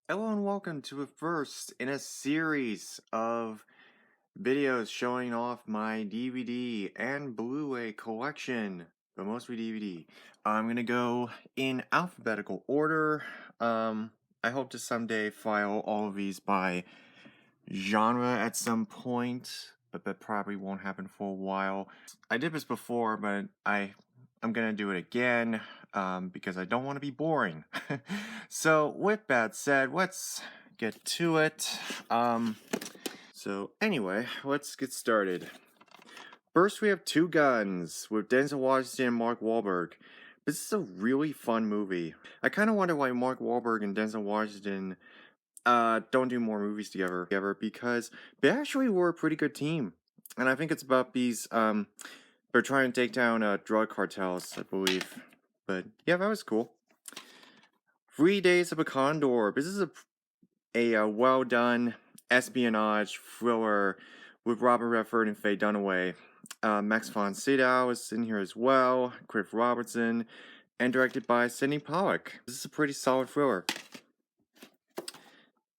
Hello and welcome to the first in a series of videos showing off my DVD and Blu-ray collection, but mostly DVD. I'm gonna go in alphabetical order. I hope to someday file all of these by genre at some point, but that probably won't happen for a while. I did this before, but I'm gonna do it again because I don't want to be boring. So with that said, let's get to it. So anyway, let's get started. First, we have Two Guns with Denzel Washington and Mark Wahlberg. This is a really fun movie. I kind of wonder why Mark Wahlberg and Denzel Washington don't do more movies together because they actually were a pretty good team. And I think it's about these they're trying to take down drug cartels, I believe. But yeah, that was cool. 3 Days of a Condor. This is a well done espionage thriller with Robert Redford and Faye Dunaway. Max von Sydow is in here as well, Cliff Robertson, and directed by Sidney Pollack. This is a pretty solid thriller.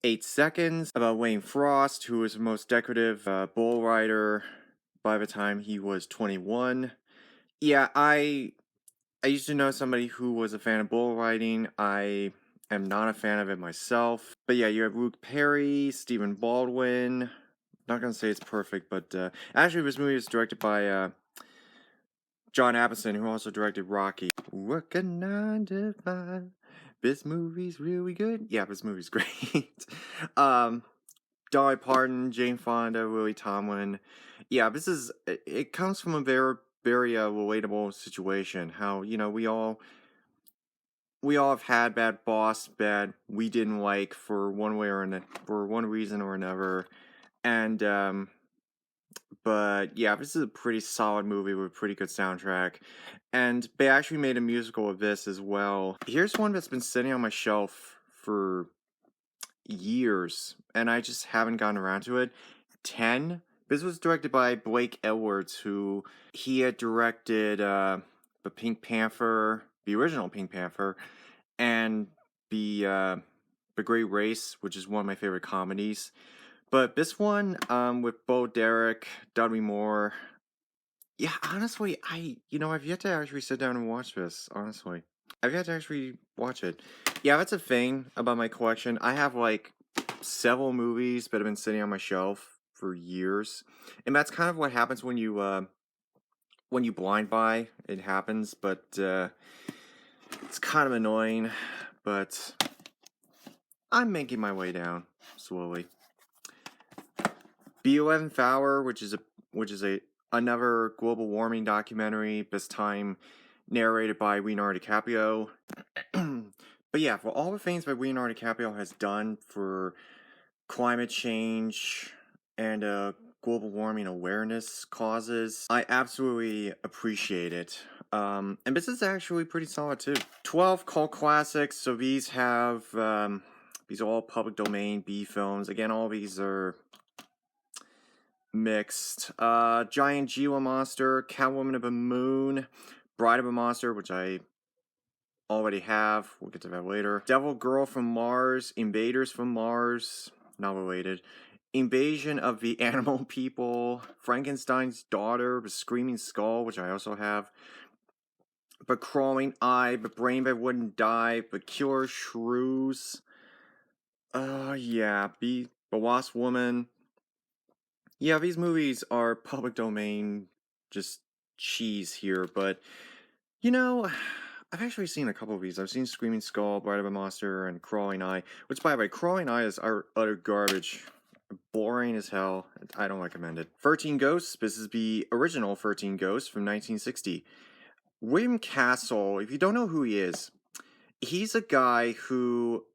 8 Seconds, about Wayne Frost, who was the most decorative bull rider by the time he was 21. Yeah, I used to know somebody who was a fan of bull riding. I am not a fan of it myself. But yeah, you have Luke Perry, Stephen Baldwin. Not gonna say it's perfect, but actually this movie is directed by John Avildsen, who also directed Rocky. Working 9 to 5. This movie's really good. Yeah, this movie's great. Dolly Parton, Jane Fonda, Lily Tomlin. Yeah, it comes from a very relatable situation. How, we all have had bad boss that we didn't like for one way or another, for one reason or another. And but yeah, this is a pretty solid movie with a pretty good soundtrack. And they actually made a musical of this as well. Here's one that's been sitting on my shelf for years, and I just haven't gotten around to it. 10. This was directed by Blake Edwards, who he had directed the Pink Panther, the original Pink Panther, and the Great Race, which is one of my favorite comedies. But this one, with Bo Derek, Dudley Moore, yeah, honestly, I've yet to actually sit down and watch this, honestly. I've yet to actually watch it. Yeah, that's a thing about my collection. I have, several movies that have been sitting on my shelf for years. And that's kind of what happens when you blind buy. It happens, but, it's kind of annoying. But I'm making my way down, slowly. The 11th Hour, which is another global warming documentary, this time narrated by Leonardo DiCaprio. But yeah, for all the things that Leonardo DiCaprio has done for climate change and global warming awareness causes, I absolutely appreciate it. And this is actually pretty solid too. 12 cult classics. So these are all public domain B films. Again, all these are mixed. Giant Gila Monster, Catwoman of the Moon, Bride of a Monster, which I already have. We'll get to that later. Devil Girl from Mars, Invaders from Mars, not related. Invasion of the Animal People, Frankenstein's Daughter, The Screaming Skull, which I also have. The Crawling Eye, The Brain That Wouldn't Die, The Killer Shrews. Yeah, The Wasp Woman. Yeah, these movies are public domain, just cheese here, but, I've actually seen a couple of these. I've seen Screaming Skull, Bride of a Monster, and Crawling Eye, which, by the way, Crawling Eye is utter garbage. Boring as hell. I don't recommend it. 13 Ghosts. This is the original 13 Ghosts from 1960. William Castle, if you don't know who he is, he's a guy who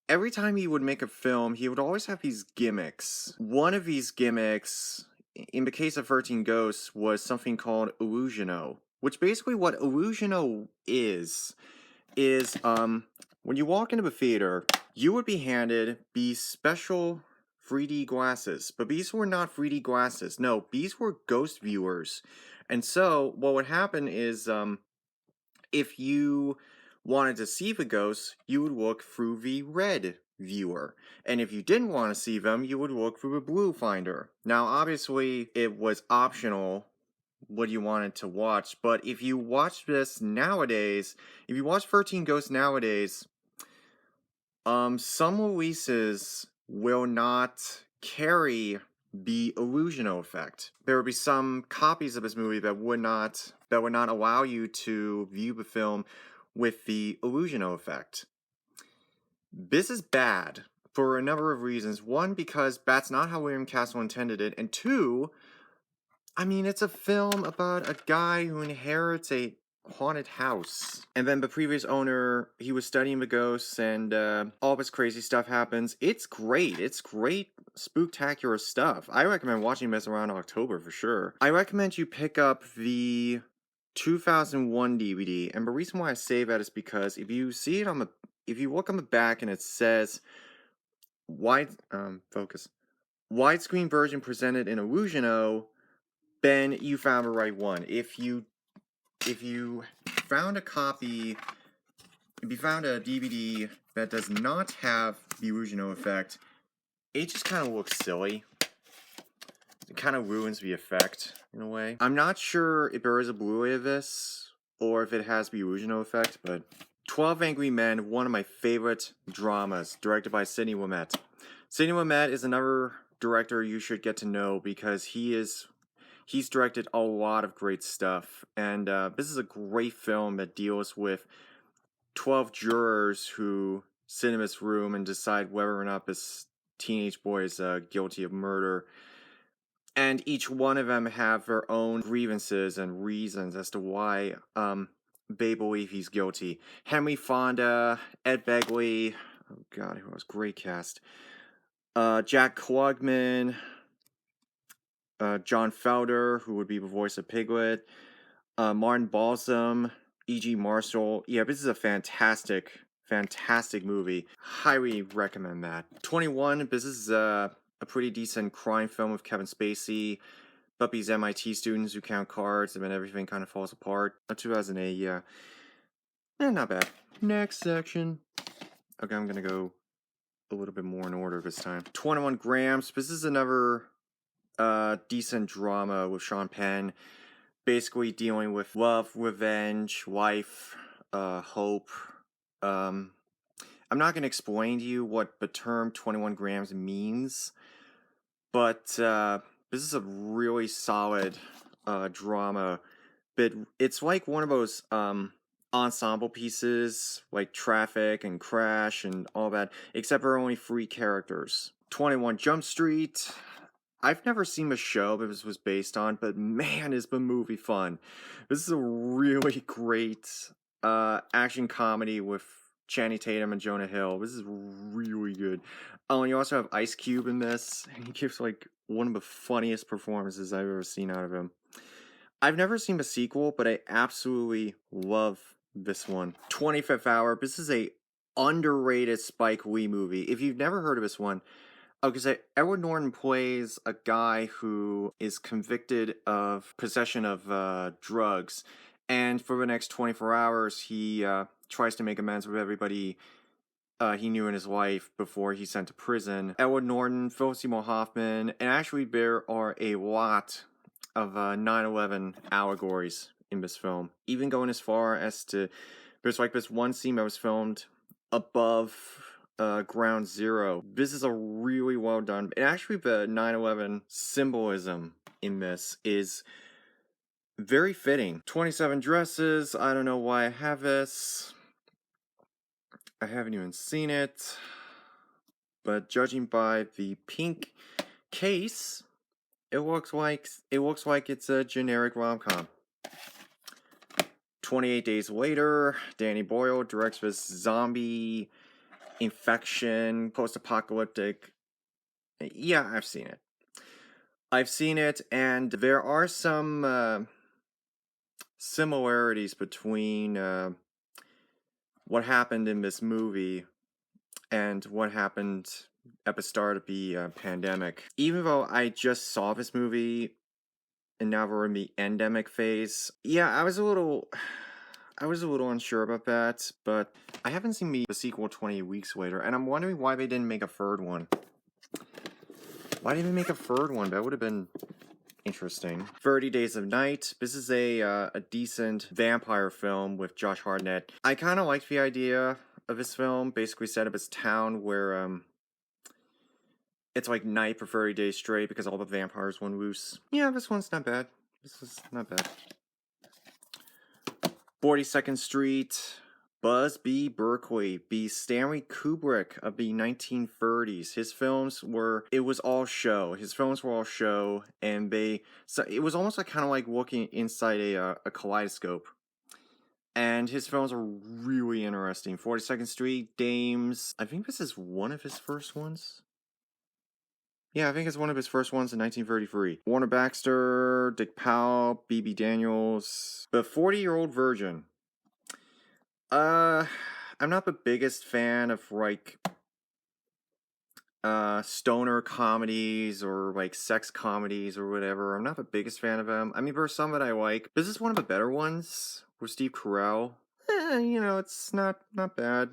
every time he would make a film, he would always have these gimmicks. One of these gimmicks, in the case of 13 Ghosts, was something called Illusiono, which basically what Illusiono is when you walk into the theater, you would be handed these special 3D glasses, but these were not 3D glasses. No, these were ghost viewers. And so what would happen is if you wanted to see the ghosts, you would look through the red viewer. And if you didn't want to see them, you would look through the blue finder. Now, obviously, it was optional what you wanted to watch, but if you watch this nowadays, if you watch 13 Ghosts nowadays, some releases will not carry the illusional effect. There would be some copies of this movie that would not allow you to view the film with the illusional effect. This is bad for a number of reasons. One, because that's not how William Castle intended it, and two, I mean, it's a film about a guy who inherits a haunted house. And then the previous owner, he was studying the ghosts, and all this crazy stuff happens. It's great. It's great, spooktacular stuff. I recommend watching this around October for sure. I recommend you pick up the 2001 DVD. And the reason why I say that is because if you see it if you look on the back and it says widescreen version presented in Illusiono, then you found the right one. If you found a DVD that does not have the Illusiono effect, it just kind of looks silly. It kind of ruins the effect in a way. I'm not sure if there is a Blu-ray of this or if it has the Illusiono effect, but 12 Angry Men, one of my favorite dramas, directed by Sidney Lumet. Sidney Lumet is another director you should get to know because he's directed a lot of great stuff, and this is a great film that deals with 12 jurors who sit in this room and decide whether or not this teenage boy is guilty of murder. And each one of them have their own grievances and reasons as to why they believe he's guilty. Henry Fonda, Ed Begley, oh god, who else? Great cast. Jack Klugman, John Felder, who would be the voice of Piglet, Martin Balsam, E.G. Marshall. Yeah, this is a fantastic movie. Highly recommend that. 21, this is a pretty decent crime film with Kevin Spacey, but these MIT students who count cards and then everything kind of falls apart. 2008, yeah. Not bad. Next section. Okay, I'm gonna go a little bit more in order this time. 21 Grams. This is another decent drama with Sean Penn, basically dealing with love, revenge, life, hope. I'm not going to explain to you what the term 21 grams means, but this is a really solid drama. But it's like one of those ensemble pieces, like Traffic and Crash and all that, except there are only 3 characters. 21 Jump Street. I've never seen the show that this was based on, but man, is the movie fun. This is a really great action comedy with Channing Tatum and Jonah Hill. This is really good. Oh, and you also have Ice Cube in this, and he gives like one of the funniest performances I've ever seen out of him. I've never seen the sequel, but I absolutely love this one. 25th Hour. This is a underrated Spike Lee movie. If you've never heard of this one, because Edward Norton plays a guy who is convicted of possession of drugs, and for the next 24 hours, he tries to make amends with everybody he knew in his life before he's sent to prison. Edward Norton, Philip Seymour Hoffman, and actually there are a lot of 9/11 allegories in this film, even going as far as to, there's like this one scene that was filmed above Ground Zero. This is a really well done, and actually the 9/11 symbolism in this is very fitting. 27 Dresses. I don't know why I have this. I haven't even seen it, but judging by the pink case, it looks like it's a generic rom-com. 28 Days Later. Danny Boyle directs this zombie infection, post-apocalyptic. Yeah, I've seen it, and there are some similarities between what happened in this movie and what happened at the start of the pandemic. Even though I just saw this movie and now we're in the endemic phase, yeah, I was a little I was a little unsure about that, but I haven't seen the sequel 20 weeks later, and I'm wondering why they didn't make a third one. Why didn't they make a third one? That would have been interesting. 30 Days of Night. This is a decent vampire film with Josh Hartnett. I kind of liked the idea of this film. Basically set up this town where it's like night for 30 days straight because all the vampires went loose. Yeah, this one's not bad. This is not bad. 42nd Street. Buzz B. Berkeley, the Stanley Kubrick of the 1930s. His films were, it was all show. His films were all show, and so it was almost like kind of like looking inside a kaleidoscope. And his films are really interesting. 42nd Street, Dames. I think this is one of his first ones. Yeah, I think it's one of his first ones in 1933. Warner Baxter, Dick Powell, B.B. Daniels. The 40-Year-Old Virgin. I'm not the biggest fan of like stoner comedies or like sex comedies or whatever. I'm not the biggest fan of them. I mean, there are some that I like. This is one of the better ones with Steve Carell. It's not bad.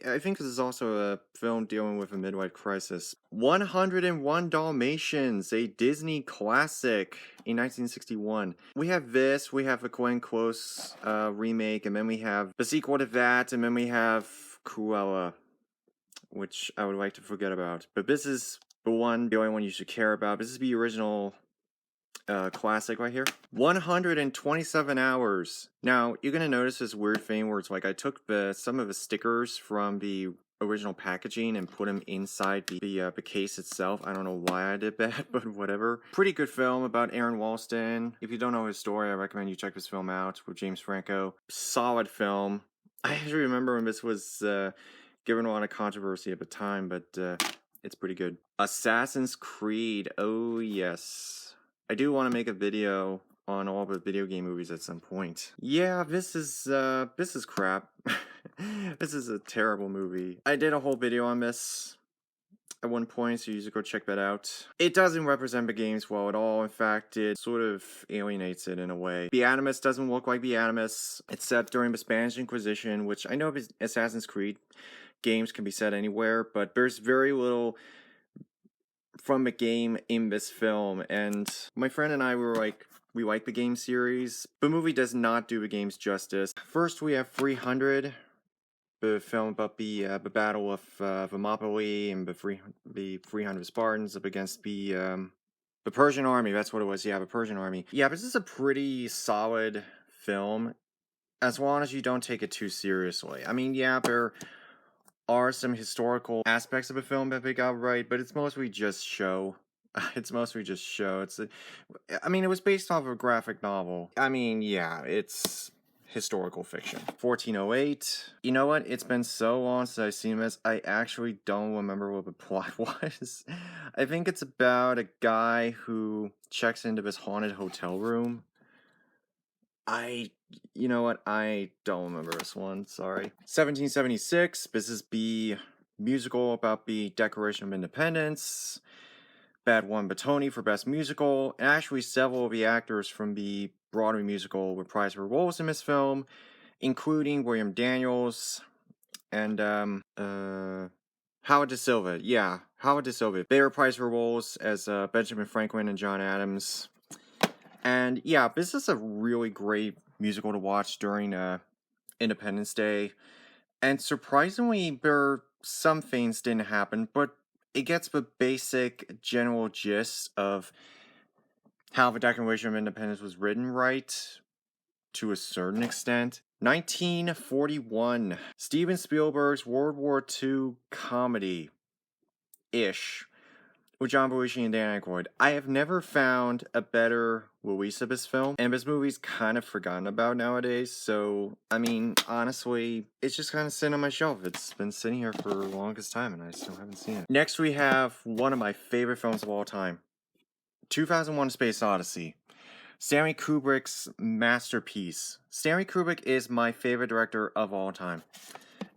I think this is also a film dealing with a midlife crisis. 101 Dalmatians, a Disney classic in 1961. We have this, we have a Glenn Close remake, and then we have the sequel to that, and then we have Cruella, which I would like to forget about. But this is the only one you should care about. This is the original classic right here. 127 hours. Now, you're going to notice this weird thing where it's like I took some of the stickers from the original packaging and put them inside the case itself. I don't know why I did that, but whatever. Pretty good film about Aaron Walston. If you don't know his story, I recommend you check this film out with James Franco. Solid film. I actually remember when this was given a lot of controversy at the time, but it's pretty good. Assassin's Creed. Oh, yes. I do want to make a video on all the video game movies at some point. Yeah, this is crap. This is a terrible movie. I did a whole video on this at one point, so you should go check that out. It doesn't represent the games well at all. In fact, it sort of alienates it in a way. The Animus doesn't look like the Animus, except during the Spanish Inquisition, which I know Assassin's Creed games can be set anywhere, but there's very little from the game in this film, and my friend and I were like, we like the game series. The movie does not do the games justice. First, we have 300, the film about the Battle of Thermopylae and the 300 Spartans up against the Persian army. That's what it was. Yeah, the Persian army. Yeah, this is a pretty solid film, as long as you don't take it too seriously. I mean, yeah, there are some historical aspects of a film that they got right, but it's mostly just show. It's mostly just show. I mean, it was based off of a graphic novel. I mean, yeah, it's historical fiction. 1408. You know what? It's been so long since I've seen this, I actually don't remember what the plot was. I think it's about a guy who checks into this haunted hotel room. You know what? I don't remember this one. Sorry. 1776. This is the musical about the Declaration of Independence. That won the Tony for Best Musical. And actually, several of the actors from the Broadway musical were prized for roles in this film, including William Daniels and Howard Da Silva. Yeah, Howard Da Silva. They were prized for roles as Benjamin Franklin and John Adams. And yeah, this is a really great musical to watch during Independence Day. And surprisingly, some things didn't happen, but it gets the basic general gist of how the Declaration of Independence was written right, to a certain extent. 1941, Steven Spielberg's World War II comedy-ish, with John Belushi and Dan Aykroyd. I have never found a better release of this film, and this movie's kind of forgotten about nowadays, so, I mean, honestly, it's just kind of sitting on my shelf. It's been sitting here for the longest time, and I still haven't seen it. Next, we have one of my favorite films of all time, 2001: A Space Odyssey. Stanley Kubrick's masterpiece. Stanley Kubrick is my favorite director of all time,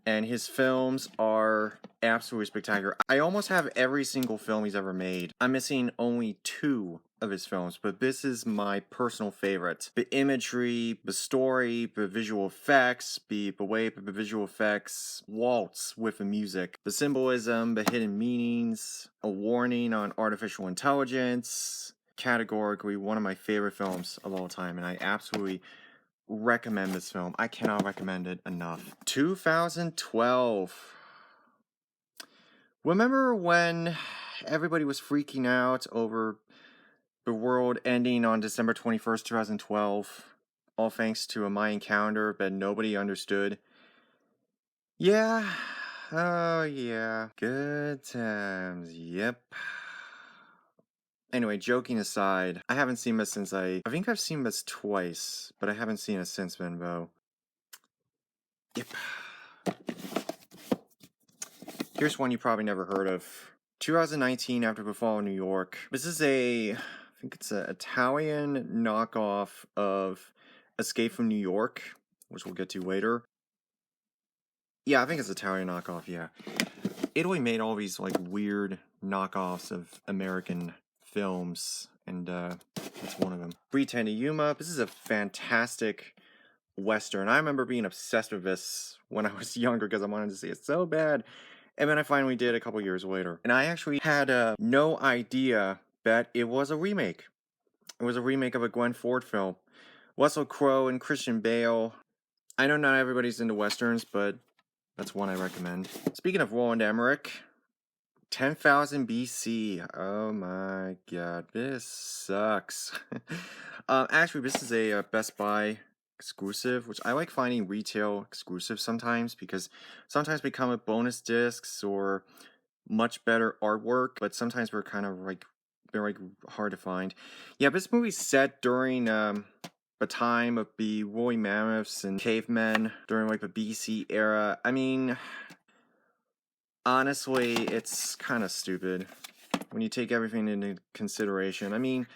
and his films are are absolutely spectacular. I almost have every single film he's ever made. I'm missing only 2 of his films, but this is my personal favorite. The imagery, the story, the visual effects, the way the visual effects waltz with the music, the symbolism, the hidden meanings, a warning on artificial intelligence. Categorically one of my favorite films of all time, and I absolutely recommend this film. I cannot recommend it enough. 2012. Remember when everybody was freaking out over the world ending on December 21st, 2012, all thanks to a Mayan calendar that nobody understood? Yeah. Oh, yeah. Good times. Yep. Anyway, joking aside, I haven't seen this since I think I've seen this twice, but I haven't seen it since then, though. Yep. Here's one you probably never heard of. 2019, After the Fall of New York. This is I think it's an Italian knockoff of Escape from New York, which we'll get to later. Yeah, I think it's Italian knockoff, yeah. Italy made all these, like, weird knockoffs of American films, and that's one of them. Britannia Yuma. This is a fantastic Western. I remember being obsessed with this when I was younger because I wanted to see it so bad. And then I finally did a couple years later. And I actually had no idea that it was a remake. It was a remake of a Glenn Ford film. Russell Crowe and Christian Bale. I know not everybody's into Westerns, but that's one I recommend. Speaking of Roland Emmerich, 10,000 BC. Oh my god, this sucks. Actually, this is a Best Buy exclusive, which I like finding retail exclusives sometimes because sometimes they come with bonus discs or much better artwork, but sometimes they're kind of like hard to find. Yeah, this movie's set during the time of the woolly mammoths and cavemen during like the BC era. I mean, honestly, it's kind of stupid when you take everything into consideration. I mean,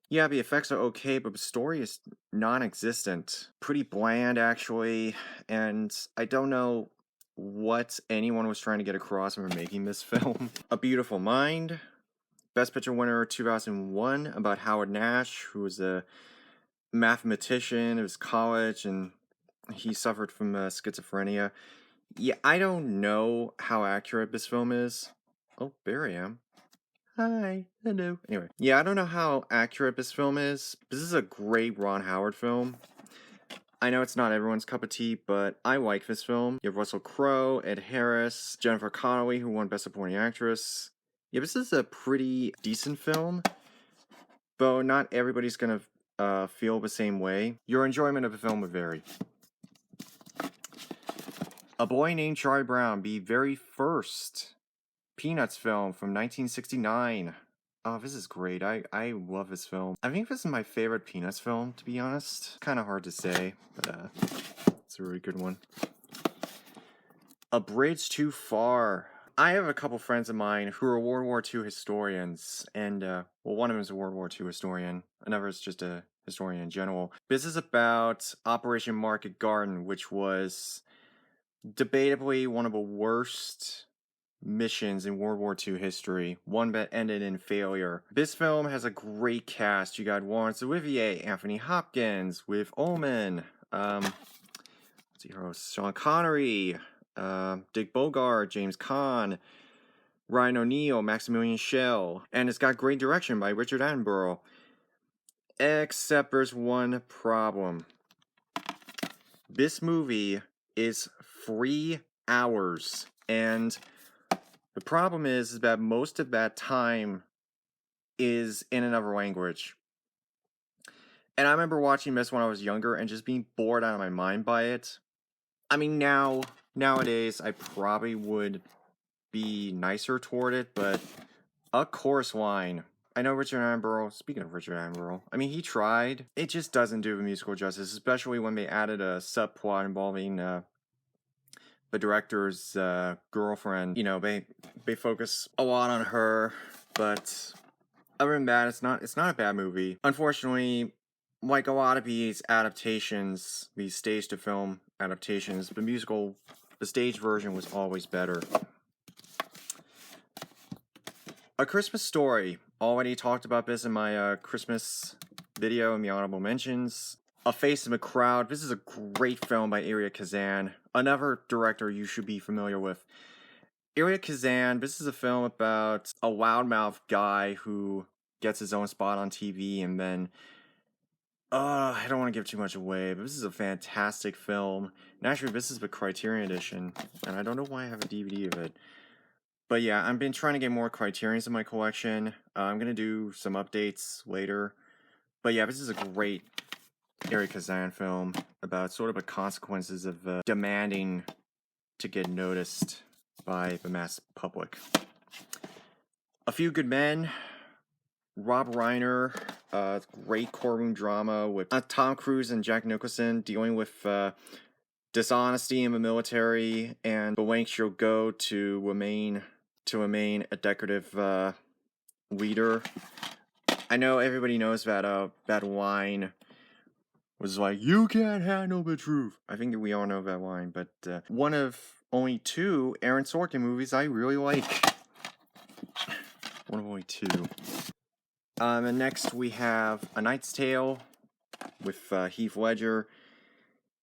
yeah, the effects are okay, but the story is non-existent. Pretty bland, actually, and I don't know what anyone was trying to get across when making this film. A Beautiful Mind, Best Picture winner 2001, about Howard Nash, who was a mathematician at his college, and he suffered from schizophrenia. Yeah, I don't know how accurate this film is. Oh, there I am. Hi, hello. Anyway, yeah, I don't know how accurate this film is. This is a great Ron Howard film. I know it's not everyone's cup of tea, but I like this film. You have Russell Crowe, Ed Harris, Jennifer Connelly, who won Best Supporting Actress. Yeah, this is a pretty decent film, though not everybody's gonna feel the same way. Your enjoyment of the film will vary. A Boy Named Charlie Brown, the very first Peanuts film from 1969. Oh, this is great. I love this film. I think this is my favorite Peanuts film, to be honest. Kind of hard to say, but it's a really good one. A Bridge Too Far. I have a couple friends of mine who are World War II historians, and, well, one of them is a World War II historian. Another is just a historian in general. This is about Operation Market Garden, which was debatably one of the worst missions in World War II history, one that ended in failure. This film has a great cast. You got Laurence Olivier, Anthony Hopkins, with Ullman, Sean Connery, Dick Bogart, James Caan, Ryan O'Neal, Maximilian Schell, and it's got great direction by Richard Attenborough. Except there's one problem. This movie is 3 hours, and the problem is that most of that time is in another language. And I remember watching this when I was younger and just being bored out of my mind by it. I mean, nowadays, I probably would be nicer toward it, but A Chorus Line. I know Richard Attenborough, speaking of Richard Attenborough, I mean, he tried. It just doesn't do the musical justice, especially when they added a subplot involving the director's girlfriend. You know, they focus a lot on her, but other than that, it's not a bad movie. Unfortunately, like a lot of these adaptations, these stage to film adaptations, the stage version was always better. A Christmas Story. Already talked about this in my Christmas video in the honorable mentions. A Face in the Crowd. This is a great film by Elia Kazan, another director you should be familiar with. Elia Kazan, this is a film about a loudmouth guy who gets his own spot on TV, and then I don't want to give too much away, but this is a fantastic film. And actually, this is the Criterion edition, and I don't know why I have a DVD of it. But yeah, I've been trying to get more Criterions in my collection. I'm going to do some updates later. But yeah, this is a great Elia Kazan film about sort of the consequences of demanding to get noticed by the mass public. A Few Good Men. Rob Reiner, great courtroom drama with Tom Cruise and Jack Nicholson dealing with dishonesty in the military and the lengths you'll go to remain a decorative leader. I know everybody knows that that line was like, "You can't handle the truth." I think we all know that line, but one of only two Aaron Sorkin movies I really like. One of only two. And next we have A Knight's Tale with Heath Ledger.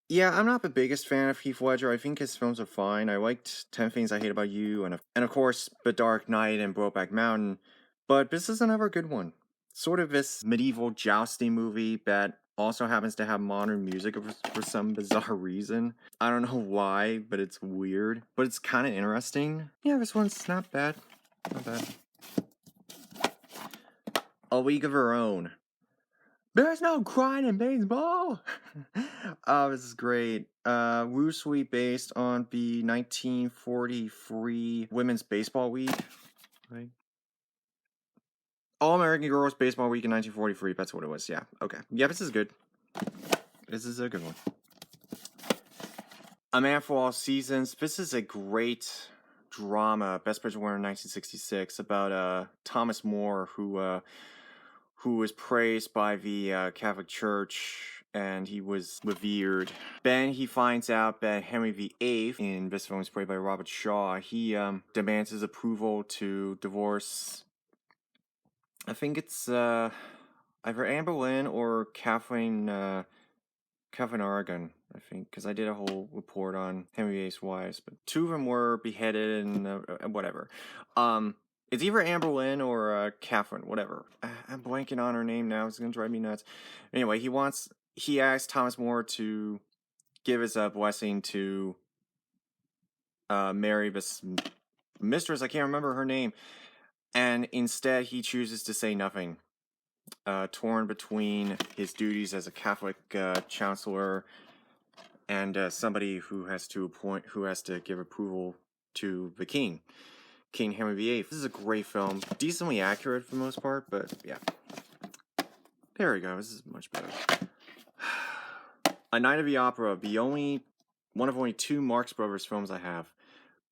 Yeah, I'm not the biggest fan of Heath Ledger. I think his films are fine. I liked 10 Things I Hate About You and of course The Dark Knight and Brokeback Mountain. But this is another good one. Sort of this medieval jousting movie that also happens to have modern music for some bizarre reason. I don't know why, but it's weird. But it's kind of interesting. Yeah, this one's not bad. Not bad. A League of Her Own. There's no crying in baseball! Oh, this is great. Loosely based on the 1943 Women's Baseball League, right? All-American Girls Baseball Week in 1943, that's what it was, yeah. Okay. Yeah, this is good. This is a good one. A Man for All Seasons. This is a great drama, Best Picture winner in 1966, about Thomas More, who was praised by the Catholic Church, and he was revered. Then he finds out that Henry VIII, in this film is played by Robert Shaw, he demands his approval to divorce, I think it's either Anne Boleyn or Catherine Aragon, I think, because I did a whole report on Henry VIII's wives, but two of them were beheaded and whatever. It's either Anne Boleyn or Catherine, whatever. I'm blanking on her name now. It's going to drive me nuts. Anyway, he asked Thomas More to give his blessing to marry this mistress. I can't remember her name. And instead, he chooses to say nothing. Torn between his duties as a Catholic chancellor and somebody who has to give approval to the king. King Henry VIII. This is a great film. Decently accurate for the most part, but yeah. There we go. This is much better. A Night of the Opera. One of only two Marx Brothers films I have.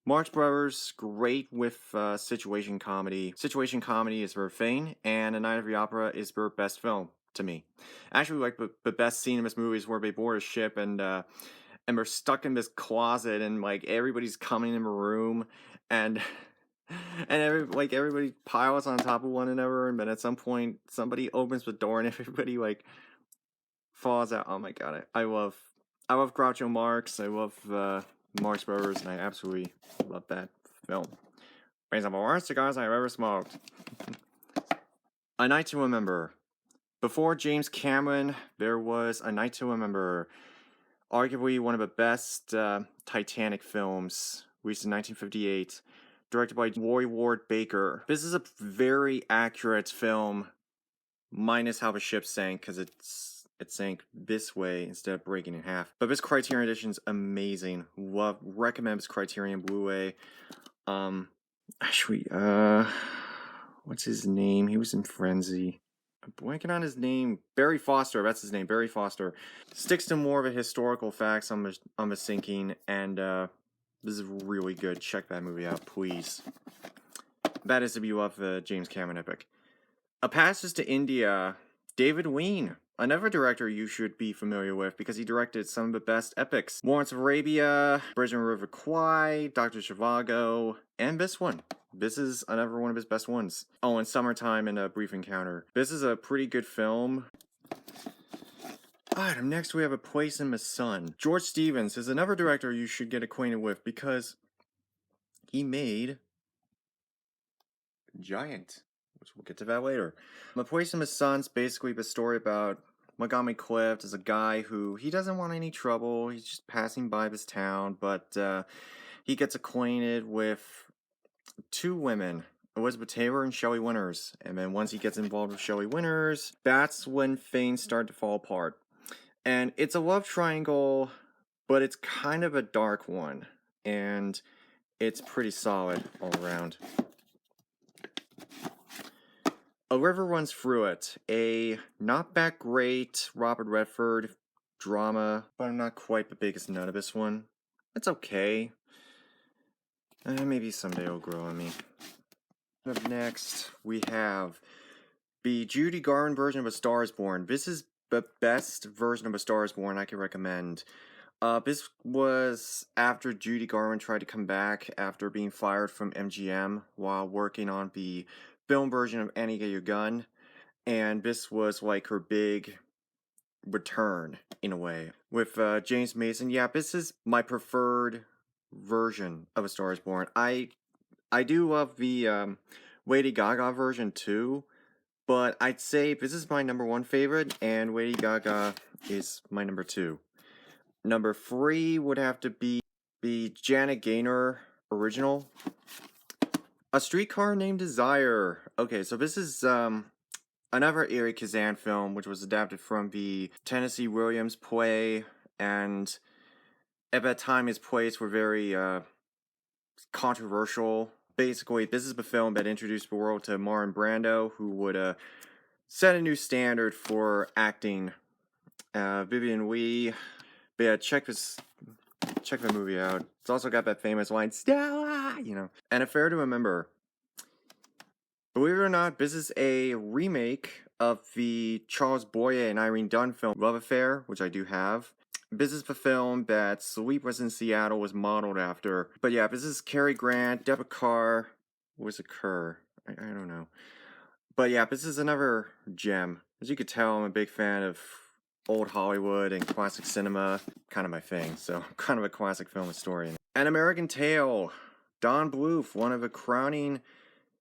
Marx Brothers, great with situation comedy. Situation comedy is their thing, and A Night of the Opera is their best film to me. Actually, like the best scene in this movie is where they board a ship and they're stuck in this closet, and like everybody's coming in the room, and everybody piles on top of one another, and then at some point somebody opens the door and everybody like falls out. Oh my god, I love Groucho Marx. I love Marx Brothers, and I absolutely love that film. Brings up the worst cigars I've ever smoked. A Night to Remember. Before James Cameron, there was A Night to Remember, arguably one of the best Titanic films, released in 1958. Directed by Roy Ward Baker. This is a very accurate film, minus how the ship sank, because it sank this way instead of breaking in half. But this Criterion edition is amazing. Recommend this Criterion Blu-ray. Actually, what's his name? He was in Frenzy. I'm blanking on his name. Barry Foster, that's his name. Barry Foster sticks to more of the historical facts on the sinking, and this is really good. Check that movie out, please. That is if you love the James Cameron epic. A Passage to India. David Lean. another director you should be familiar with because he directed some of the best epics. Lawrence of Arabia, Bridge on the River Kwai, Dr. Zhivago, and this one. This is another one of his best ones. Oh, and Summertime and A Brief Encounter. This is a pretty good film. Alright, next we have A Place in the Sun. George Stevens is another director you should get acquainted with because he made Giant, which we'll get to that later. A Place in the Sun's basically the story about Montgomery Clift is a guy who, he doesn't want any trouble, he's just passing by this town, but he gets acquainted with two women, Elizabeth Taylor and Shelley Winters, and then once he gets involved with Shelley Winters, that's when things start to fall apart. And it's a love triangle, but it's kind of a dark one, and it's pretty solid all around. A River Runs Through It, a not that great Robert Redford drama, but I'm not quite the biggest nut of this one. It's okay. Maybe someday it'll grow on me. Up next, we have the Judy Garland version of A Star Is Born. This is the best version of A Star Is Born I can recommend. This was after Judy Garland tried to come back after being fired from MGM while working on the film version of Annie Get Your Gun, and this was like her big return in a way with James Mason. Yeah, this is my preferred version of A Star Is Born. I do love the Lady Gaga version too, but I'd say this is my number 1 favorite, and Lady Gaga is my number 2. Number 3 would have to be the Janet Gaynor original, A Streetcar Named Desire. Okay, so this is another Erie Kazan film, which was adapted from the Tennessee Williams play, and at that time his plays were very controversial. Basically, this is the film that introduced the world to Marlon Brando, who would set a new standard for acting. Vivian Lee, but yeah, check the movie out. It's also got that famous line, Stella, you know. And Affair to Remember. Believe it or not, this is a remake of the Charles Boyer and Irene Dunne film, Love Affair, which I do have. This is the film that Sleepless in Seattle was modeled after. But yeah, this is Cary Grant, Deborah Carr, was it Kerr? I don't know. But yeah, this is another gem. As you could tell, I'm a big fan of old Hollywood and classic cinema. Kind of my thing, so I'm kind of a classic film historian. An American Tail. Don Bluth, one of the crowning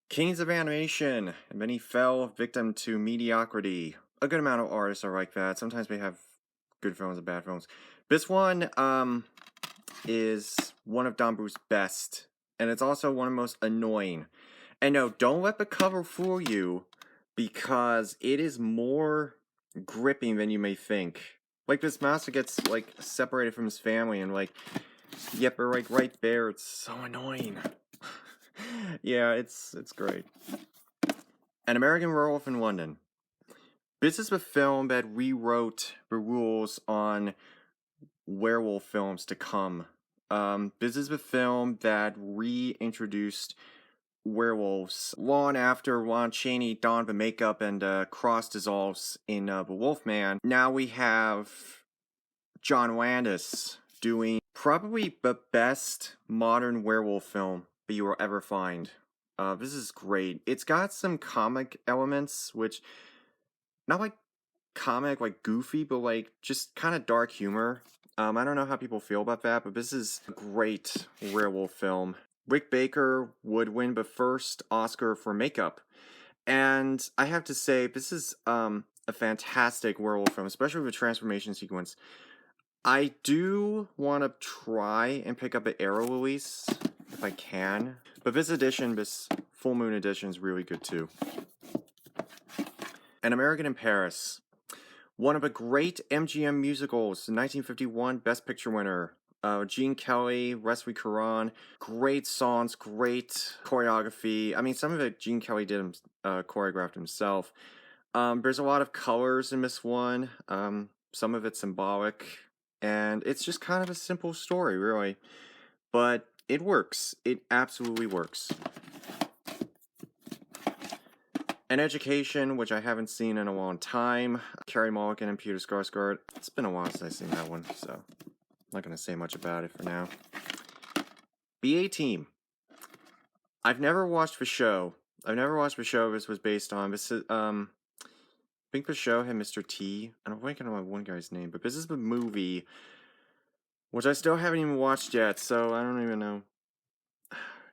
kings of animation, and then he fell victim to mediocrity. A good amount of artists are like that. Sometimes they have good films and bad films. This one is one of Don Bluth's best, and it's also one of the most annoying. And no, don't let the cover fool you, because it is more gripping than you may think. Like, this master gets, like, separated from his family, and, like, yep, they're, like, right there. It's so annoying. Yeah, it's great. An American Werewolf in London. This is the film that rewrote the rules on werewolf films to come. This is the film that reintroduced werewolves long after Lon Chaney donned the makeup and cross dissolves in The Wolfman. Now we have John Landis doing probably the best modern werewolf film that you will ever find. This is great. It's got some comic elements, which, not like comic, like goofy, but like just kind of dark humor. I don't know how people feel about that, but this is a great werewolf film. Rick Baker would win the first Oscar for makeup. And I have to say, this is a fantastic werewolf film, especially the transformation sequence. I do want to try and pick up an Arrow release, if I can. But this edition, this Full Moon edition, is really good too. An American in Paris. One of the great MGM musicals, 1951 Best Picture winner. Gene Kelly, Wesley Caron, great songs, great choreography. I mean, some of it Gene Kelly did choreographed himself. There's a lot of colors in this one. Some of it's symbolic, and it's just kind of a simple story, really. But it works. It absolutely works. An Education, which I haven't seen in a long time. Carey Mulligan and Peter Skarsgård. It's been a while since I've seen that one, so I'm not going to say much about it for now. B-A-Team. I've never watched the show. This was based on. This is, I think the show had Mr. T. I don't think I know one guy's name, but this is the movie, which I still haven't even watched yet, so I don't even know.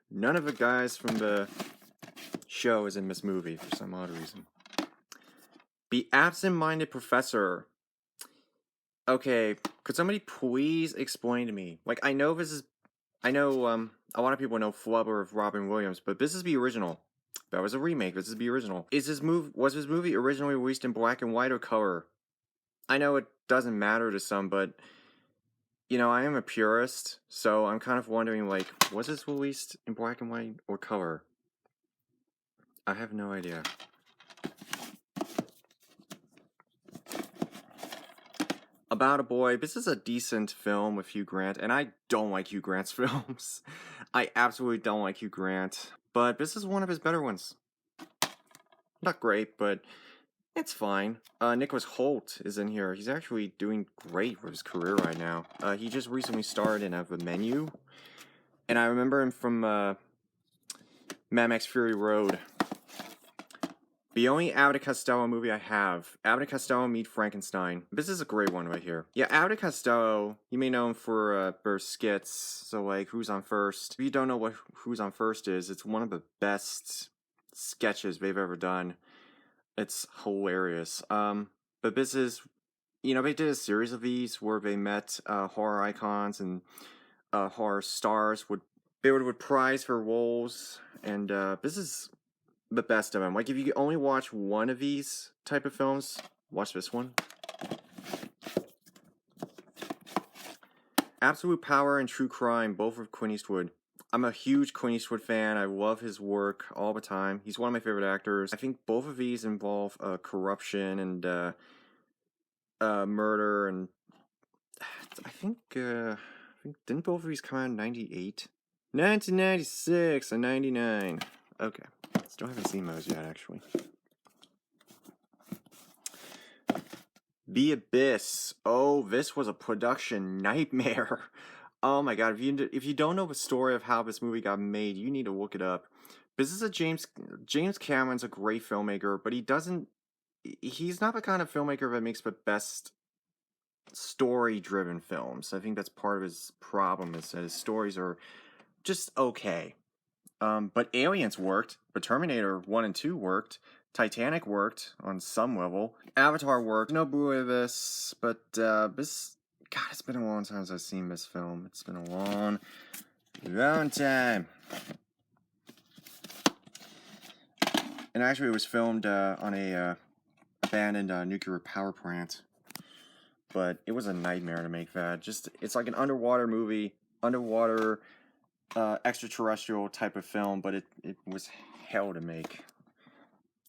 None of the guys from the show is in this movie for some odd reason. The Absent-Minded Professor. Okay, could somebody please explain to me? Like, I know a lot of people know Flubber of Robin Williams, but this is the original. That was a remake. This is the original. Was this movie originally released in black and white or color? I know it doesn't matter to some, but I am a purist, so I'm kind of wondering, like, was this released in black and white or color? I have no idea. About a Boy. This is a decent film with Hugh Grant, and I don't like Hugh Grant's films. I absolutely don't like Hugh Grant, but this is one of his better ones. Not great, but it's fine. Nicholas Hoult is in here. He's actually doing great with his career right now. He just recently starred in The Menu, and I remember him from Mad Max Fury Road. The only Abbott and Costello movie I have, Abbott and Costello Meet Frankenstein. This is a great one right here. Yeah, Abbott and Costello, you may know him for their skits, so like Who's on First. If you don't know what Who's on First is, it's one of the best sketches they've ever done. It's hilarious. But this is, they did a series of these where they met horror icons and horror stars. They would prize for roles, and this is the best of them. Like, if you only watch one of these type of films, watch this one. Absolute Power and True Crime, both with Clint Eastwood. I'm a huge Clint Eastwood fan. I love his work all the time. He's one of my favorite actors. I think both of these involve corruption and murder, and I think didn't both of these come out in 98? 1996 and 99. Okay. Still haven't seen those yet, actually. The Abyss. Oh, this was a production nightmare. Oh my god, if you don't know the story of how this movie got made, you need to look it up. This is James Cameron's a great filmmaker, but he's not the kind of filmmaker that makes the best story-driven films. I think that's part of his problem, is that his stories are just okay. But Aliens worked, but Terminator 1 and 2 worked, Titanic worked on some level, Avatar worked, no Blu-ray of this, but this, God, it's been a long time since I've seen this film. It's been a long time. And actually it was filmed on a abandoned nuclear power plant, but it was a nightmare to make that. It's like an underwater movie, extraterrestrial type of film, but it was hell to make.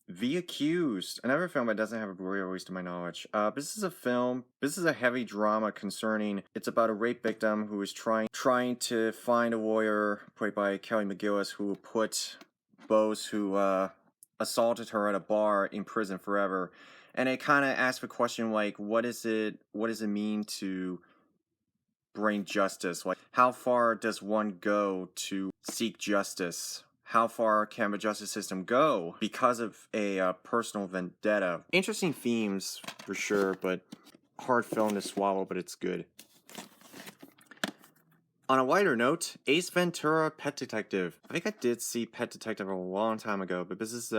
The Accused, another film that doesn't have a Blu-ray release to my knowledge. This is a heavy drama concerning, it's about a rape victim who is trying to find a lawyer, played by Kelly McGillis, who will put those who assaulted her at a bar in prison forever. And it kind of asks the question, like, what does it mean to bring justice? Like, how far does one go to seek justice? How far can the justice system go because of a personal vendetta? Interesting themes, for sure, but hard film to swallow, but it's good. On a lighter note, Ace Ventura: Pet Detective. I think I did see Pet Detective a long time ago, but this is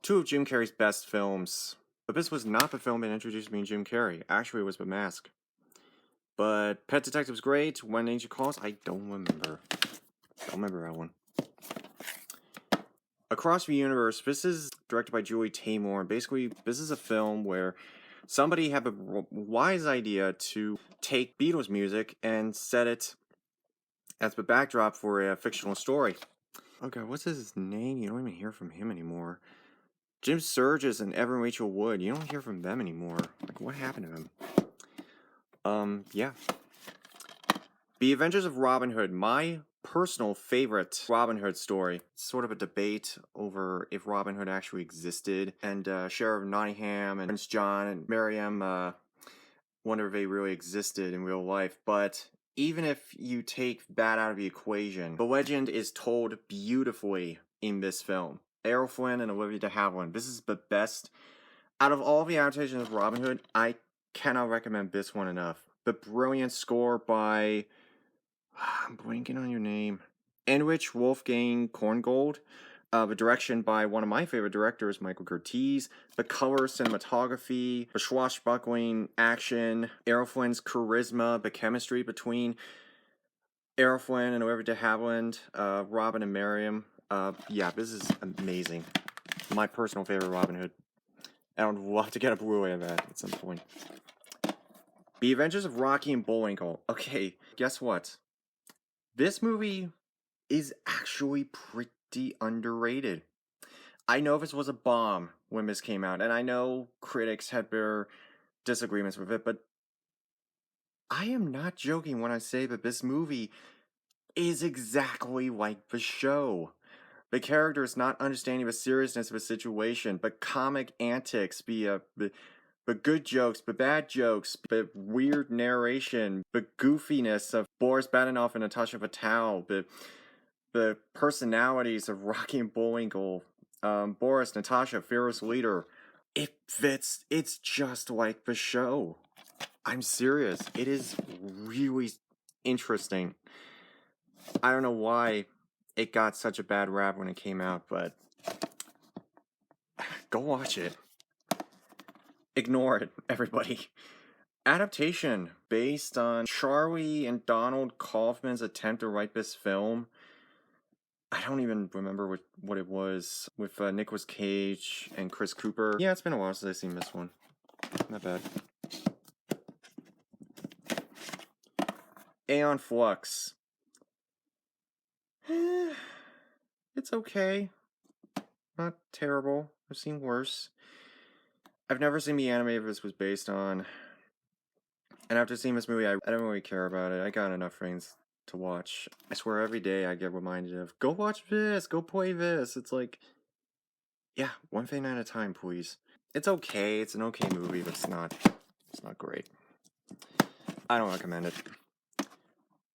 two of Jim Carrey's best films. But this was not the film that introduced me to Jim Carrey. Actually, it was The Mask. But Pet Detective's great. When Angel Calls, I don't remember. Don't remember that one. Across the Universe, this is directed by Julie Taymor. Basically, this is a film where somebody had a wise idea to take Beatles music and set it as the backdrop for a fictional story. Okay, what's his name? You don't even hear from him anymore. Jim Sturgis and Evan Rachel Wood. You don't hear from them anymore. Like, what happened to them? Yeah. The Adventures of Robin Hood. My personal favorite Robin Hood story. It's sort of a debate over if Robin Hood actually existed, and Sheriff Nottingham and Prince John and Miriam wonder if they really existed in real life. But even if you take that out of the equation, the legend is told beautifully in this film. Errol Flynn and Olivia de Havilland. This is the best. Out of all the adaptations of Robin Hood, I cannot recommend this one enough. The brilliant score by... I'm blanking on your name. Enrich Wolfgang Korngold. The direction by one of my favorite directors, Michael Curtiz. The color, cinematography, the swashbuckling action, Errol Flynn's charisma, the chemistry between Errol Flynn and Olivia de Havilland, Robin and Miriam. Yeah, this is amazing. My personal favorite Robin Hood. I would love to get a Blu-ray of that at some point. The Adventures of Rocky and Bullwinkle. Okay, guess what? This movie is actually pretty underrated. I know this was a bomb when this came out, and I know critics had their disagreements with it, but I am not joking when I say that this movie is exactly like the show. The characters not understanding the seriousness of a situation, but comic antics, the good jokes, the bad jokes, the weird narration, the goofiness of Boris Badenoff and Natasha Patel, the personalities of Rocky and Bullwinkle, Boris, Natasha, fearless leader. It fits. It's just like the show. I'm serious. It is really interesting. I don't know why it got such a bad rap when it came out, but go watch it. Ignore it, everybody. Adaptation based on Charlie and Donald Kaufman's attempt to write this film. I don't even remember what it was, with Nicolas Cage and Chris Cooper. Yeah, it's been a while since I've seen this one. Not bad. Aeon Flux. It's okay. Not terrible. I've seen worse. I've never seen the anime this was based on. And after seeing this movie, I don't really care about it. I got enough things to watch. I swear every day I get reminded of, go watch this, go play this. It's like, yeah, one thing at a time, please. It's okay. It's an okay movie, but it's not great. I don't recommend it.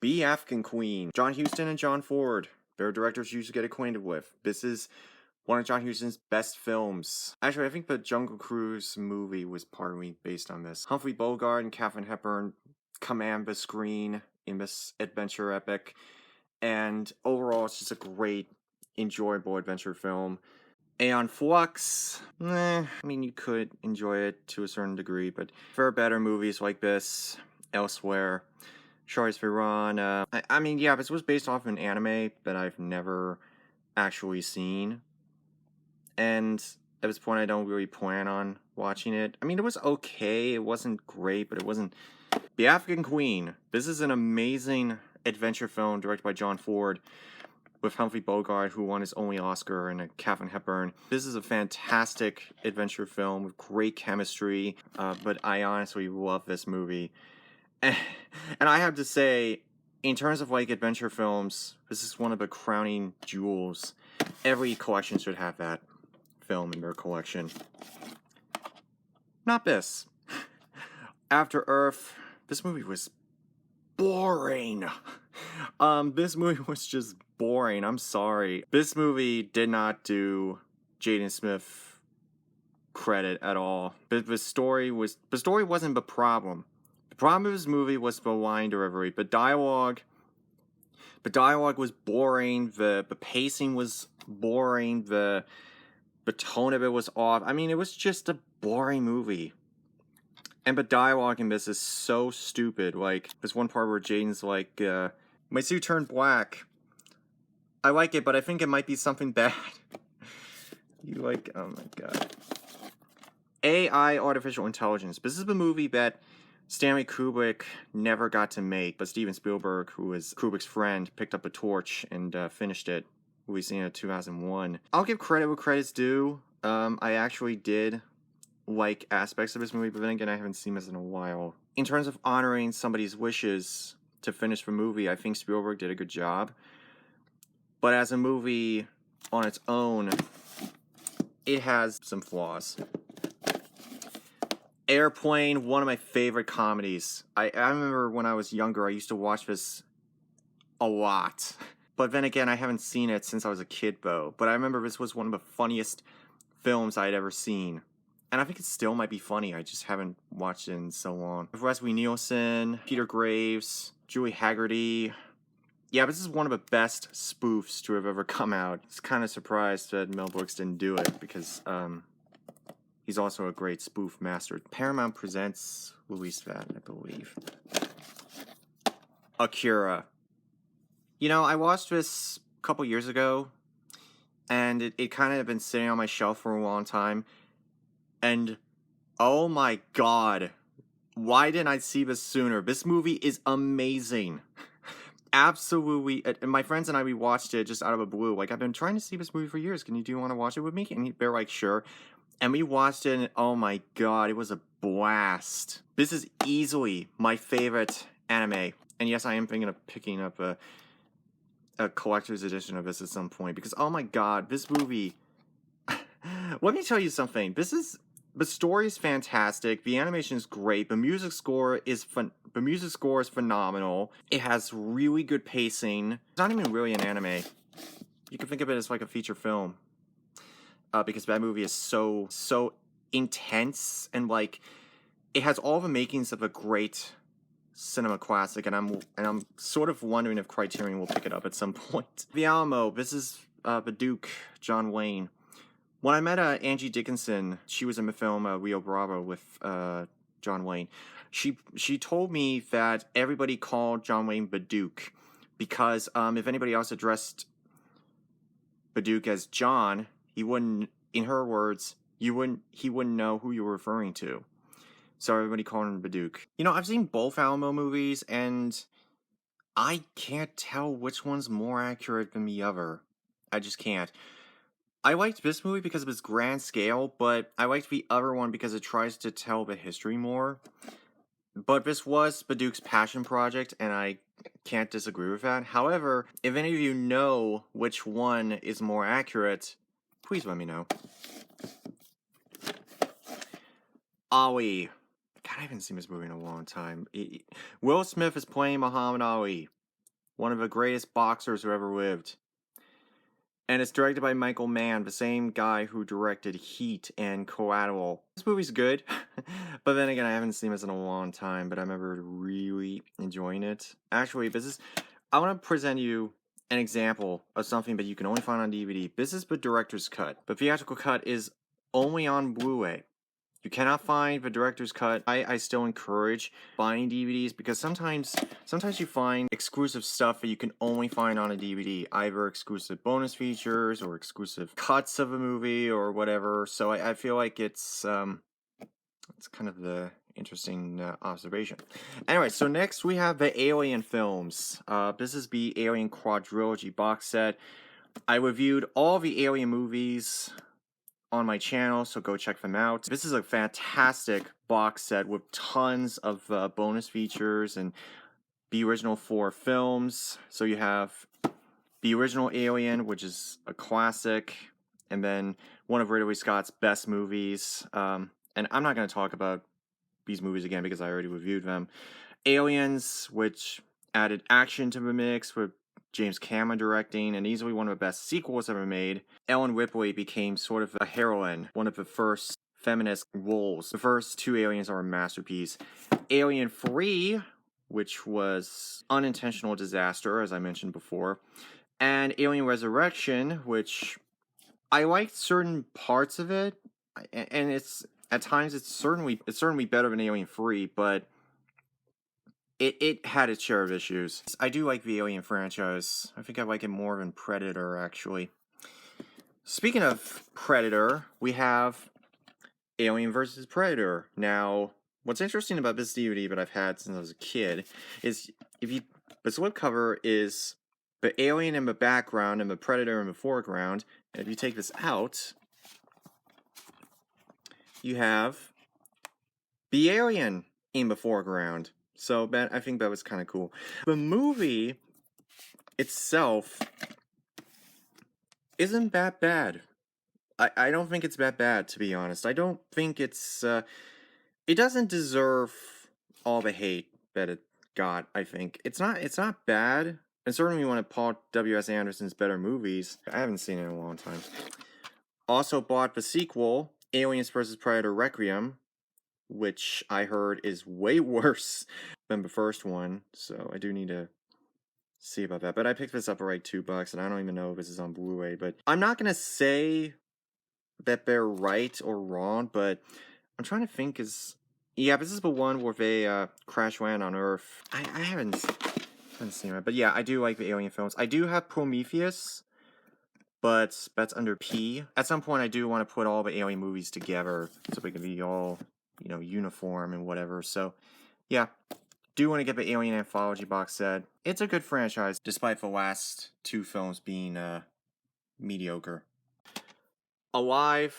Be African Queen. John Huston and John Ford. They're directors you should get acquainted with. This is one of John Huston's best films. Actually, I think the Jungle Cruise movie was partly based on this. Humphrey Bogart and Katharine Hepburn command the screen in this adventure epic. And overall, it's just a great, enjoyable adventure film. Aeon Flux, I mean, you could enjoy it to a certain degree, but there are better movies like this elsewhere. Charlize Theron, I mean, yeah, this was based off an anime that I've never actually seen. And at this point, I don't really plan on watching it. I mean, it was okay. It wasn't great, but it wasn't... The African Queen. This is an amazing adventure film directed by John Ford with Humphrey Bogart, who won his only Oscar, and Katharine Hepburn. This is a fantastic adventure film with great chemistry, but I honestly love this movie. And I have to say, in terms of like adventure films, this is one of the crowning jewels. Every collection should have that film in their collection. Not this. After Earth, this movie was boring. This movie was just boring. I'm sorry. This movie did not do Jaden Smith credit at all. But the story wasn't the problem. The problem with this movie was the line delivery. The dialogue was boring. The pacing was boring. The tone of it was off. I mean, it was just a boring movie. And the dialogue in this is so stupid. Like, there's one part where Jaden's like, my suit turned black. I like it, but I think it might be something bad. You like, oh my god. AI, Artificial Intelligence. This is the movie that Stanley Kubrick never got to make, but Steven Spielberg, who is Kubrick's friend, picked up a torch and finished it, releasing it in 2001. I'll give credit where credit's due. I actually did like aspects of this movie, but then again, I haven't seen this in a while. In terms of honoring somebody's wishes to finish the movie, I think Spielberg did a good job. but as a movie on its own, it has some flaws. Airplane, one of my favorite comedies. I remember when I was younger, I used to watch this a lot. But then again, I haven't seen it since I was a kid, though. But I remember this was one of the funniest films I'd ever seen. And I think it still might be funny. I just haven't watched it in so long. Leslie Nielsen, Peter Graves, Julie Haggerty. Yeah, this is one of the best spoofs to have ever come out. I was kind of surprised that Mel Brooks didn't do it because he's also a great spoof master. Paramount Presents released that, I believe. Akira. You know, I watched this a couple years ago, and it kind of been sitting on my shelf for a long time. And, oh my god, why didn't I see this sooner? This movie is amazing. Absolutely. And my friends and I, we watched it just out of the blue. Like, I've been trying to see this movie for years. Do you want to watch it with me? And they're like, sure. And we watched it, and oh my god, it was a blast. This is easily my favorite anime. And yes, I am thinking of picking up a collector's edition of this at some point. Because, oh my god, this movie... Let me tell you something. The story is fantastic. The animation is great. The music score is phenomenal. It has really good pacing. It's not even really an anime. You can think of it as like a feature film. Because that movie is so intense, and like it has all the makings of a great cinema classic, and I'm sort of wondering if Criterion will pick it up at some point. The Alamo. This is the Duke, John Wayne. When I met Angie Dickinson, she was in the film Rio Bravo with John Wayne. She told me that everybody called John Wayne the Duke because if anybody else addressed the Duke as John, he wouldn't. In her words, he wouldn't know who you were referring to. So everybody called him the Duke. You know, I've seen both Alamo movies, and I can't tell which one's more accurate than the other. I just can't. I liked this movie because of its grand scale, but I liked the other one because it tries to tell the history more. But this was the Duke's passion project, and I can't disagree with that. However, if any of you know which one is more accurate, please let me know. Ali. God, I haven't seen this movie in a long time. Will Smith is playing Muhammad Ali, one of the greatest boxers who ever lived. And it's directed by Michael Mann, the same guy who directed Heat and Collateral. This movie's good, but then again, I haven't seen this in a long time, but I remember really enjoying it. Actually, I want to present you an example of something that you can only find on DVD. This is the director's cut. The theatrical cut is only on Blu-ray. You cannot find the director's cut. I still encourage buying DVDs because sometimes you find exclusive stuff that you can only find on a DVD, either exclusive bonus features or exclusive cuts of a movie or whatever. So I feel like it's kind of the interesting observation. Anyway, so next we have the Alien films. This is the Alien Quadrilogy box set. I reviewed all the Alien movies on my channel, so go check them out. This is a fantastic box set with tons of bonus features and the original 4 films. So you have the original Alien, which is a classic, and then one of Ridley Scott's best movies. And I'm not going to talk about these movies again because I already reviewed them. Aliens, which added action to the mix with James Cameron directing, and easily one of the best sequels ever made. Ellen Ripley became sort of a heroine, one of the first feminist roles. The first 2 Aliens are a masterpiece. Alien 3, which was unintentional disaster, as I mentioned before. And Alien Resurrection, which I liked certain parts of it, and it's at times it's certainly better than Alien 3, but it had its share of issues. I do like the Alien franchise. I think I like it more than Predator, actually. Speaking of Predator, we have Alien vs. Predator. Now, what's interesting about this DVD that I've had since I was a kid is the slipcover is the Alien in the background and the Predator in the foreground. And if you take this out, you have the Alien in the foreground. So I think that was kind of cool. The movie itself isn't that bad. I don't think it's that bad, to be honest. I don't think it doesn't deserve all the hate that it got, I think. It's not bad. And certainly one of Paul W.S. Anderson's better movies. I haven't seen it in a long time. Also bought the sequel, Aliens vs. Predator Requiem, which I heard is way worse than the first one, so I do need to see about that. But I picked this up for like $2, and I don't even know if this is on Blu-ray. But I'm not gonna say that they're right or wrong, but I'm trying to think. Yeah, this is the one where they crash land on Earth. I haven't seen it, but yeah, I do like the alien films. I do have Prometheus, but that's under P. At some point, I do want to put all the alien movies together so they can be all, uniform and whatever. So, yeah, do want to get the Alien Anthology box set. It's a good franchise, despite the last two films being mediocre. Alive.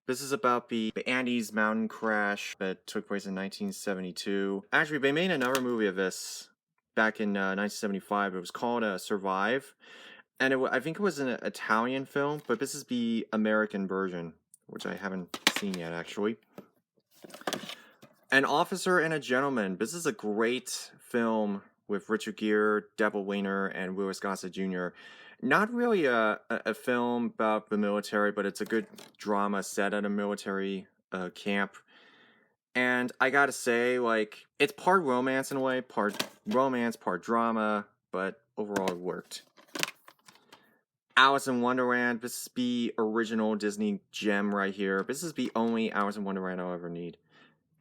This is about the Andes mountain crash that took place in 1972. Actually, they made another movie of this back in 1975. It was called Survive. And I think it was an Italian film, but this is the American version, which I haven't seen yet, actually. An Officer and a Gentleman. This is a great film with Richard Gere, Deborah Winger, and Louis Gossett Jr. Not really a film about the military, but it's a good drama set at a military camp. And I gotta say, like, it's part romance in a way, part romance, part drama, but overall it worked. Alice in Wonderland. This is the original Disney gem right here. This is the only Alice in Wonderland I'll ever need.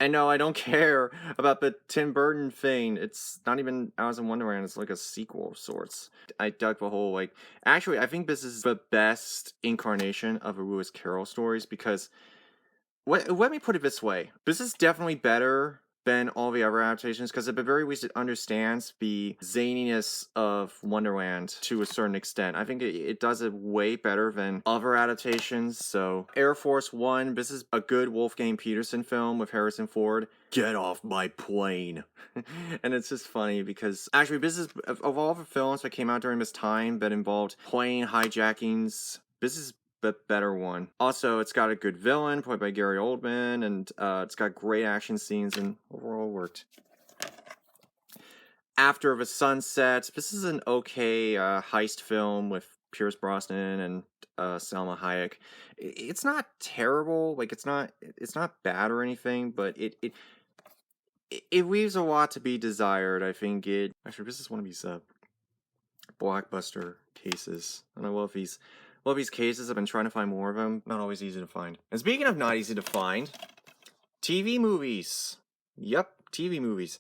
And no, I don't care about the Tim Burton thing. It's not even Alice in Wonderland. It's like a sequel of sorts. I dug the whole, like... Actually, I think this is the best incarnation of the Lewis Carroll stories because... Let me put it this way. This is definitely better than all the other adaptations because at the very least it understands the zaniness of Wonderland to a certain extent. I think it does it way better than other adaptations. So Air Force One, this is a good Wolfgang Peterson film with Harrison Ford. Get off my plane. And it's just funny because actually this is, of all the films that came out during this time that involved plane hijackings, this is the better one. Also, it's got a good villain played by Gary Oldman, and it's got great action scenes, and overall worked. After the Sunset. This is an okay heist film with Pierce Brosnan and Salma Hayek. It's not terrible, like it's not bad or anything, but it leaves a lot to be desired. I think it. Actually, this is one of these blockbuster cases, and I love these. Well, these cases, I've been trying to find more of them. Not always easy to find. And speaking of not easy to find, TV movies. Yep, TV movies.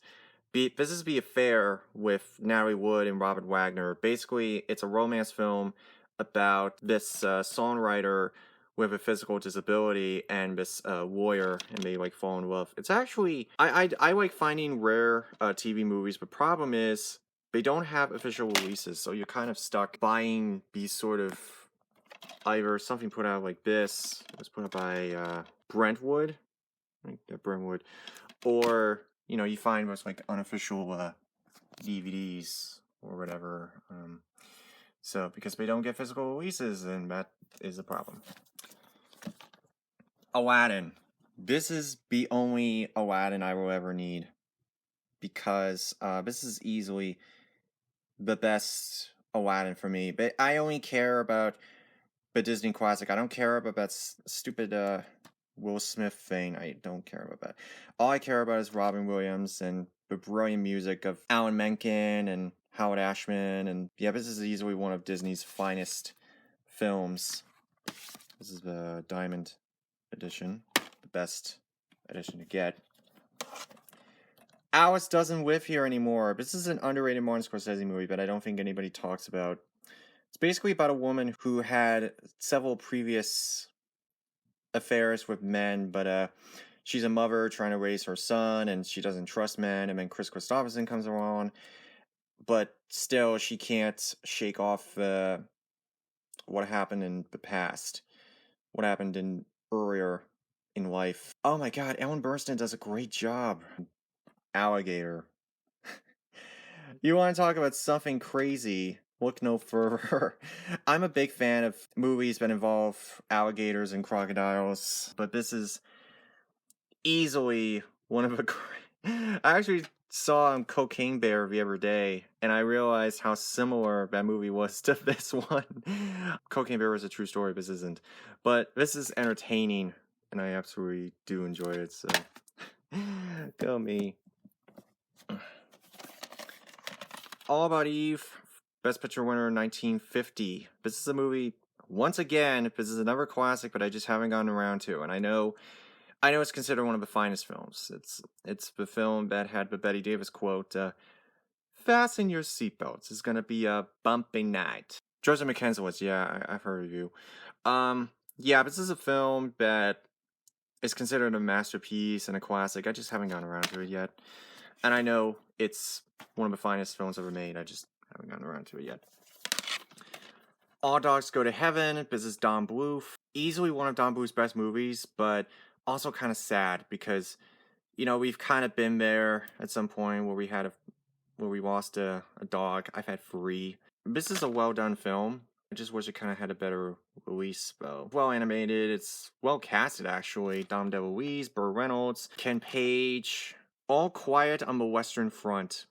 This is The Affair with Natalie Wood and Robert Wagner. Basically, it's a romance film about this songwriter with a physical disability and this lawyer, and they like fall in love. It's actually I like finding rare TV movies. The problem is they don't have official releases, so you're kind of stuck buying these sort of either something put out like this. It was put out by Brentwood, Brentwood, or you find what's like unofficial DVDs or whatever. So because they don't get physical releases, then that is a problem. Aladdin. This is the only Aladdin I will ever need because this is easily the best Aladdin for me. But I only care about the Disney classic. I don't care about that stupid Will Smith thing. I don't care about that. All I care about is Robin Williams and the brilliant music of Alan Menken and Howard Ashman. And yeah, this is easily one of Disney's finest films. This is the Diamond edition, the best edition to get. Alice Doesn't Live Here Anymore. This is an underrated Martin Scorsese movie, but I don't think anybody talks about. It's basically about a woman who had several previous affairs with men, but she's a mother trying to raise her son, and she doesn't trust men, and then Chris Christopherson comes along, but still she can't shake off what happened in the past, what happened in earlier in life. Oh my god, Ellen Burstyn does a great job. Alligator. You want to talk about something crazy? look no further. I'm a big fan of movies that involve alligators and crocodiles, but this is easily one of a I actually saw Cocaine Bear the other day, and I realized how similar that movie was to this one. Cocaine Bear was a true story, this isn't. But this is entertaining, and I absolutely do enjoy it, so go me. All About Eve, Best Picture winner 1950. This is a movie, once again, this is another classic, but I just haven't gotten around to, and I know it's considered one of the finest films. It's the film that had the Betty Davis quote, "Fasten your seatbelts. It's gonna be a bumpy night." Joseph McKenzie, yeah, I've heard of you. Yeah, this is a film that is considered a masterpiece and a classic. I just haven't gotten around to it yet, and I know it's one of the finest films ever made. I just haven't gotten around to it yet. All Dogs Go to Heaven. This is Don Bluth. Easily one of Don Bluth's best movies, but also kind of sad because, we've kind of been there at some point where we lost a dog. I've had 3. This is a well done film. I just wish it kind of had a better release, though. Well animated. It's well casted, actually. Dom DeLuise, Burt Reynolds, Ken Page. All Quiet on the Western Front.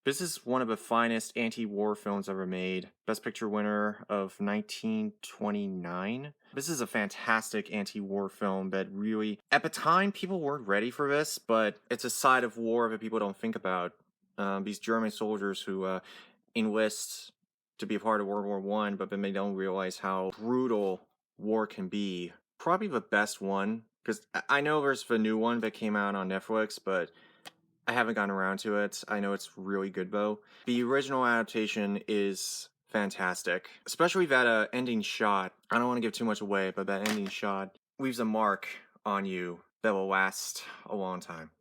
This is one of the finest anti-war films ever made. Best Picture winner of 1929. This is a fantastic anti-war film that really, at the time, people weren't ready for this, but it's a side of war that people don't think about. These German soldiers who enlist to be a part of World War I, but then they don't realize how brutal war can be. Probably the best one, because I know there's the new one that came out on Netflix, but I haven't gotten around to it. I know it's really good, though. The original adaptation is fantastic, especially that ending shot. I don't want to give too much away, but that ending shot leaves a mark on you that will last a long time.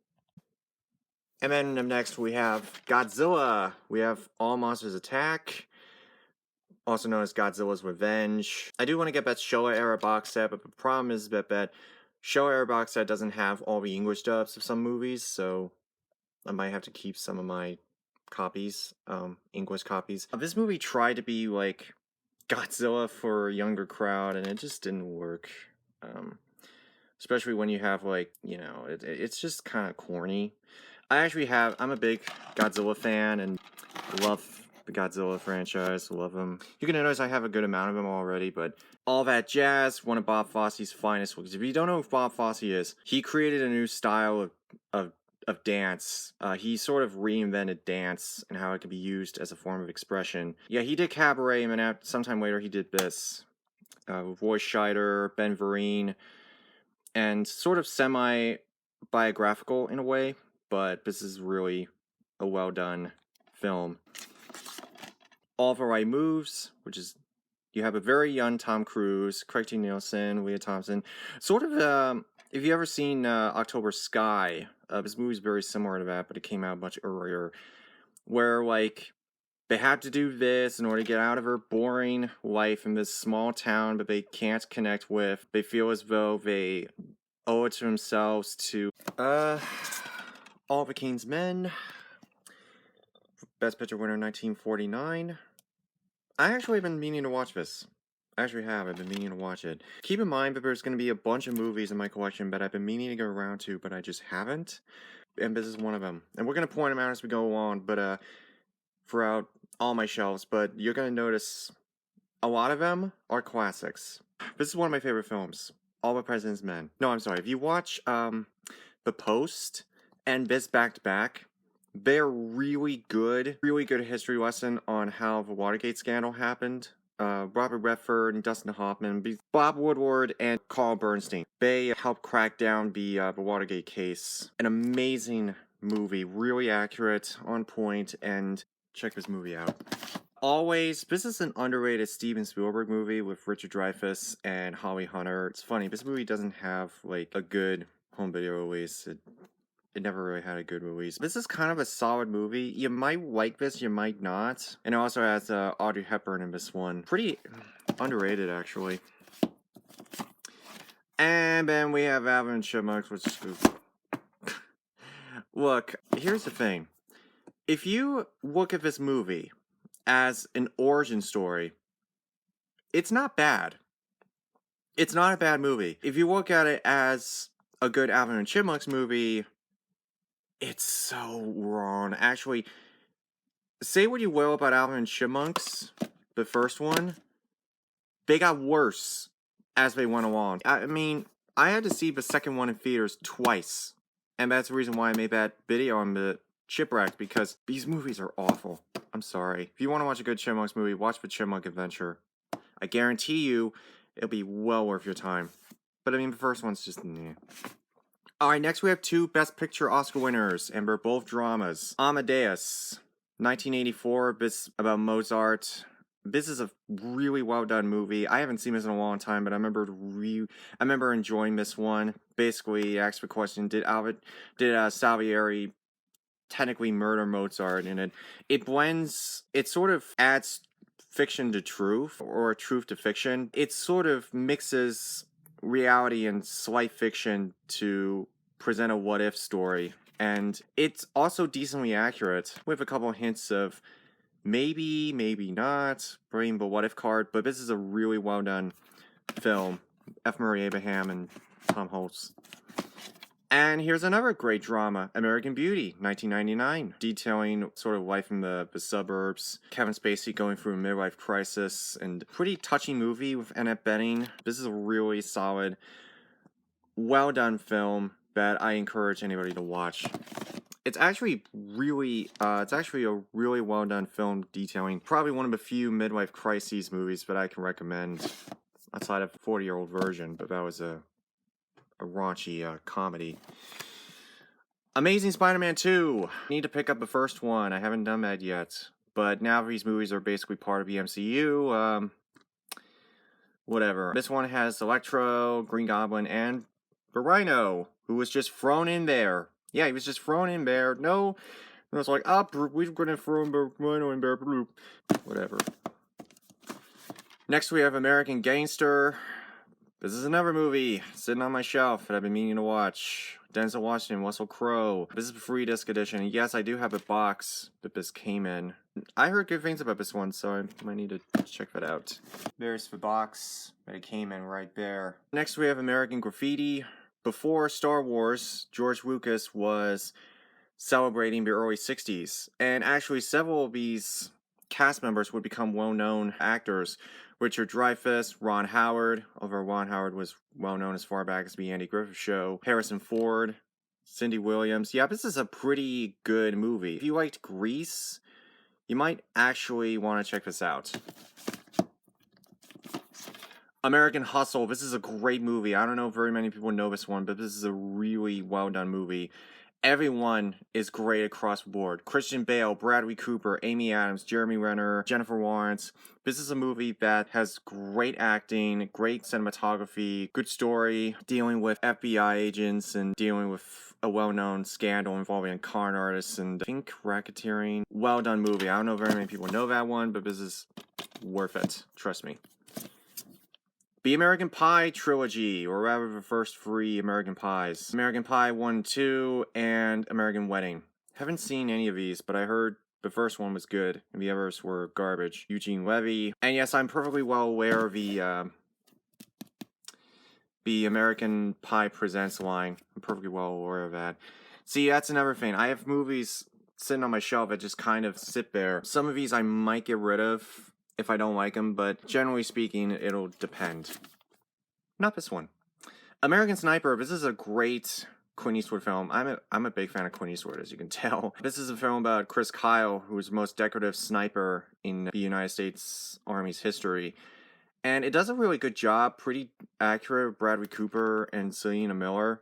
And then next we have Godzilla. We have All Monsters Attack, also known as Godzilla's Revenge. I do want to get that Showa era box set, but the problem is that Showa era box set doesn't have all the English dubs of some movies, so I might have to keep some of my copies, English copies. This movie tried to be like Godzilla for a younger crowd, and it just didn't work. Especially when you have it's just kind of corny. I'm a big Godzilla fan and love the Godzilla franchise. Love them. You can notice I have a good amount of them already, but All That Jazz, one of Bob Fosse's finest works. If you don't know who Bob Fosse is, he created a new style of dance. He sort of reinvented dance and how it could be used as a form of expression. Yeah, he did Cabaret, and then sometime later he did this. With Roy Scheider, Ben Vereen, and sort of semi-biographical in a way, but this is really a well-done film. All the Right Moves, which is, you have a very young Tom Cruise, Craig T. Nelson, Leah Thompson. Sort of, if you ever seen October Sky, this movie's very similar to that, but it came out much earlier, where, they have to do this in order to get out of her boring life in this small town, but they can't connect with. They feel as though they owe it to themselves to, All the King's Men, Best Picture winner 1949. I actually have been meaning to watch this. I've been meaning to watch it. Keep in mind that there's going to be a bunch of movies in my collection that I've been meaning to go around to, but I just haven't. And this is one of them. And we're going to point them out as we go along, but throughout all my shelves. But you're going to notice a lot of them are classics. This is one of my favorite films. All the President's Men. No, I'm sorry. If you watch The Post and this back-to-back, they're really good history lesson on how the Watergate scandal happened. Robert Redford and Dustin Hoffman, Bob Woodward and Carl Bernstein. They helped crack down the Watergate case. An amazing movie, really accurate, on point, and check this movie out. Always, this is an underrated Steven Spielberg movie with Richard Dreyfuss and Holly Hunter. It's funny, this movie doesn't have a good home video release. It never really had a good release. This is kind of a solid movie. You might like this, you might not. And it also has Audrey Hepburn in this one. Pretty underrated, actually. And then we have Alvin and Chipmunks, which is... Look, here's the thing. If you look at this movie as an origin story, it's not bad. It's not a bad movie. If you look at it as a good Alvin and Chipmunks movie, it's so wrong. Actually, say what you will about Alvin and Chipmunks, the first one, they got worse as they went along. I mean, I had to see the second one in theaters twice. And that's the reason why I made that video on the Chipwreck, because these movies are awful. I'm sorry. If you want to watch a good Chipmunks movie, watch The Chipmunk Adventure. I guarantee you, it'll be well worth your time. But I mean, the first one's just meh. Alright, next we have two Best Picture Oscar winners, and they're both dramas. Amadeus, 1984, this about Mozart. This is a really well done movie. I haven't seen this in a long time, but I remember enjoying this one. Basically, it asks the question: did Salieri technically murder Mozart? And it blends. It sort of adds fiction to truth, or truth to fiction. It sort of mixes reality and slight fiction to present a what-if story. And it's also decently accurate, with a couple hints of maybe not, bring the what-if card, but this is a really well-done film. F. Murray Abraham and Tom Hanks. And here's another great drama, American Beauty, 1999, detailing sort of life in the suburbs. Kevin Spacey going through a midlife crisis, and pretty touching movie with Annette Bening. This is a really solid, well-done film that I encourage anybody to watch. It's actually a really well-done film detailing probably one of the few midlife crises movies that I can recommend outside of 40-year-old version, but that was a raunchy comedy. Amazing Spider-Man 2. Need to pick up the first one. I haven't done that yet. But now these movies are basically part of the MCU. Whatever. This one has Electro, Green Goblin, and the Rhino, who was just thrown in there. Yeah, he was just thrown in there. No, it was like, we're gonna throw the Rhino in there. Whatever. Next we have American Gangster. This is another movie sitting on my shelf that I've been meaning to watch. Denzel Washington, Russell Crowe. This is a free disc edition. Yes, I do have a box that this came in. I heard good things about this one, so I might need to check that out. There's the box that it came in right there. Next we have American Graffiti. Before Star Wars, George Lucas was celebrating the early 60s. And actually several of these cast members would become well-known actors. Richard Dreyfuss, Ron Howard, although Ron Howard was well-known as far back as the Andy Griffith Show, Harrison Ford, Cindy Williams. Yeah, this is a pretty good movie. If you liked Grease, you might actually want to check this out. American Hustle. This is a great movie. I don't know if very many people know this one, but this is a really well-done movie. Everyone is great across the board. Christian Bale, Bradley Cooper, Amy Adams, Jeremy Renner, Jennifer Lawrence. This is a movie that has great acting, great cinematography, good story, dealing with FBI agents and dealing with a well-known scandal involving a con artist and I think racketeering. Well done movie. I don't know if very many people know that one, but this is worth it. Trust me. The American Pie trilogy, or rather the first three American Pies. American Pie 1, 2, and American Wedding. Haven't seen any of these, but I heard the first one was good, and the others were garbage. Eugene Levy. And yes, I'm perfectly well aware of the American Pie Presents line. I'm perfectly well aware of that. See, that's another thing. I have movies sitting on my shelf that just kind of sit there. Some of these I might get rid of if I don't like them, but generally speaking, it'll depend. Not this one. American Sniper. This is a great Clint Eastwood film. I'm a big fan of Clint Eastwood, as you can tell. This is a film about Chris Kyle, who is the most decorative sniper in the United States Army's history. And it does a really good job, pretty accurate, Bradley Cooper and Selena Miller.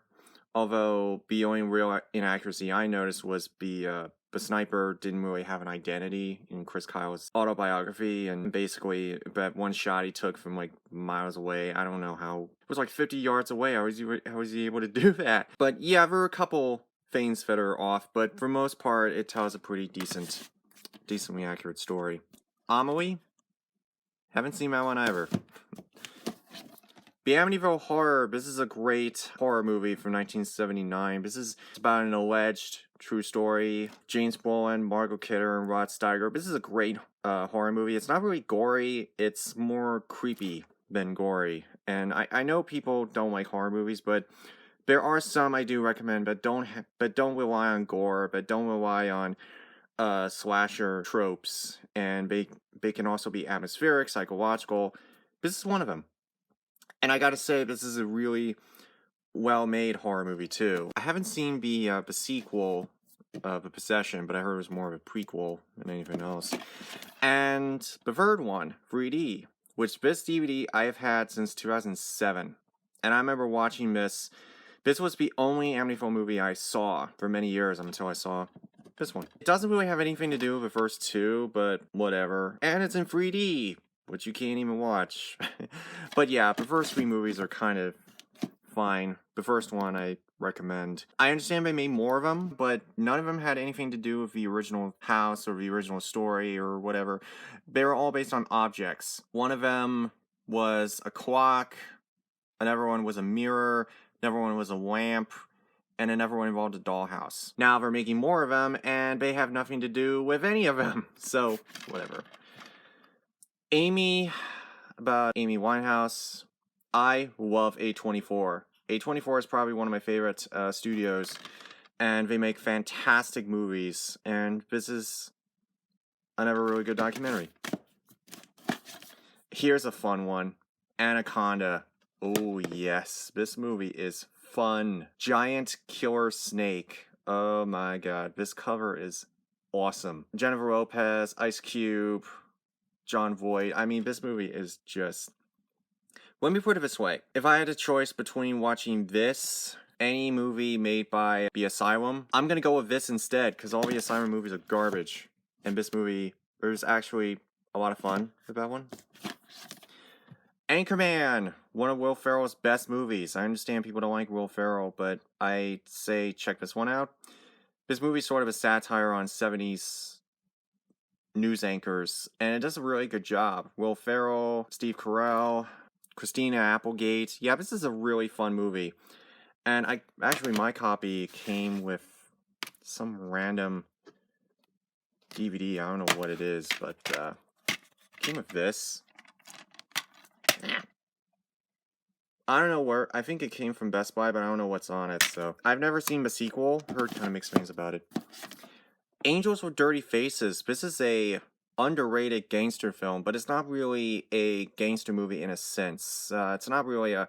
Although the only real inaccuracy I noticed was the sniper didn't really have an identity in Chris Kyle's autobiography, and basically that one shot he took from like miles away, I don't know how, it was like 50 yards away. How was he able to do that? But yeah, there were a couple things that are off, but for most part, it tells a pretty decently accurate story. Amelie? Haven't seen that one either. The Amityville Horror. This is a great horror movie from 1979. This is about an alleged true story. James Brolin, Margot Kidder, and Rod Steiger. This is a great horror movie. It's not really gory. It's more creepy than gory. And I know people don't like horror movies, but there are some I do recommend, but don't rely on gore, but don't rely on slasher tropes, and they can also be atmospheric, psychological. This is one of them. And I gotta say, this is a really well-made horror movie too. I haven't seen the sequel of The Possession, but I heard it was more of a prequel than anything else. And the third one, 3D, which this DVD I have had since 2007. And I remember watching this. This was the only Amityville movie I saw for many years until I saw this one. It doesn't really have anything to do with the first two, but whatever. And it's in 3D, which you can't even watch. But yeah, the first three movies are kind of fine. The first one I recommend. I understand they made more of them, but none of them had anything to do with the original house or the original story or whatever. They were all based on objects. One of them was a clock, another one was a mirror, another one was a lamp, and another one involved a dollhouse. Now they're making more of them, and they have nothing to do with any of them. So, whatever. About Amy Winehouse. I love A24. A24 is probably one of my favorite studios, and they make fantastic movies, and this is another really good documentary. Here's a fun one. Anaconda. Oh yes, this movie is fun. Giant killer snake. Oh my god, this cover is awesome. Jennifer Lopez, Ice Cube, John Voight. I mean, this movie is just... Let me put it this way. If I had a choice between watching this, any movie made by The Asylum, I'm gonna go with this instead, because all the Asylum movies are garbage. And this movie, there's actually a lot of fun with that one. Anchorman, one of Will Ferrell's best movies. I understand people don't like Will Ferrell, but I say check this one out. This movie is sort of a satire on 70s news anchors, and it does a really good job. Will Ferrell, Steve Carell, Christina Applegate. Yeah, this is a really fun movie. And my copy came with some random DVD. I don't know what it is, but it came with this. I don't know where. I think it came from Best Buy, but I don't know what's on it. So I've never seen the sequel. Heard kind of mixed things about it. Angels with Dirty Faces. This is a underrated gangster film, but it's not really a gangster movie in a sense. It's not really a...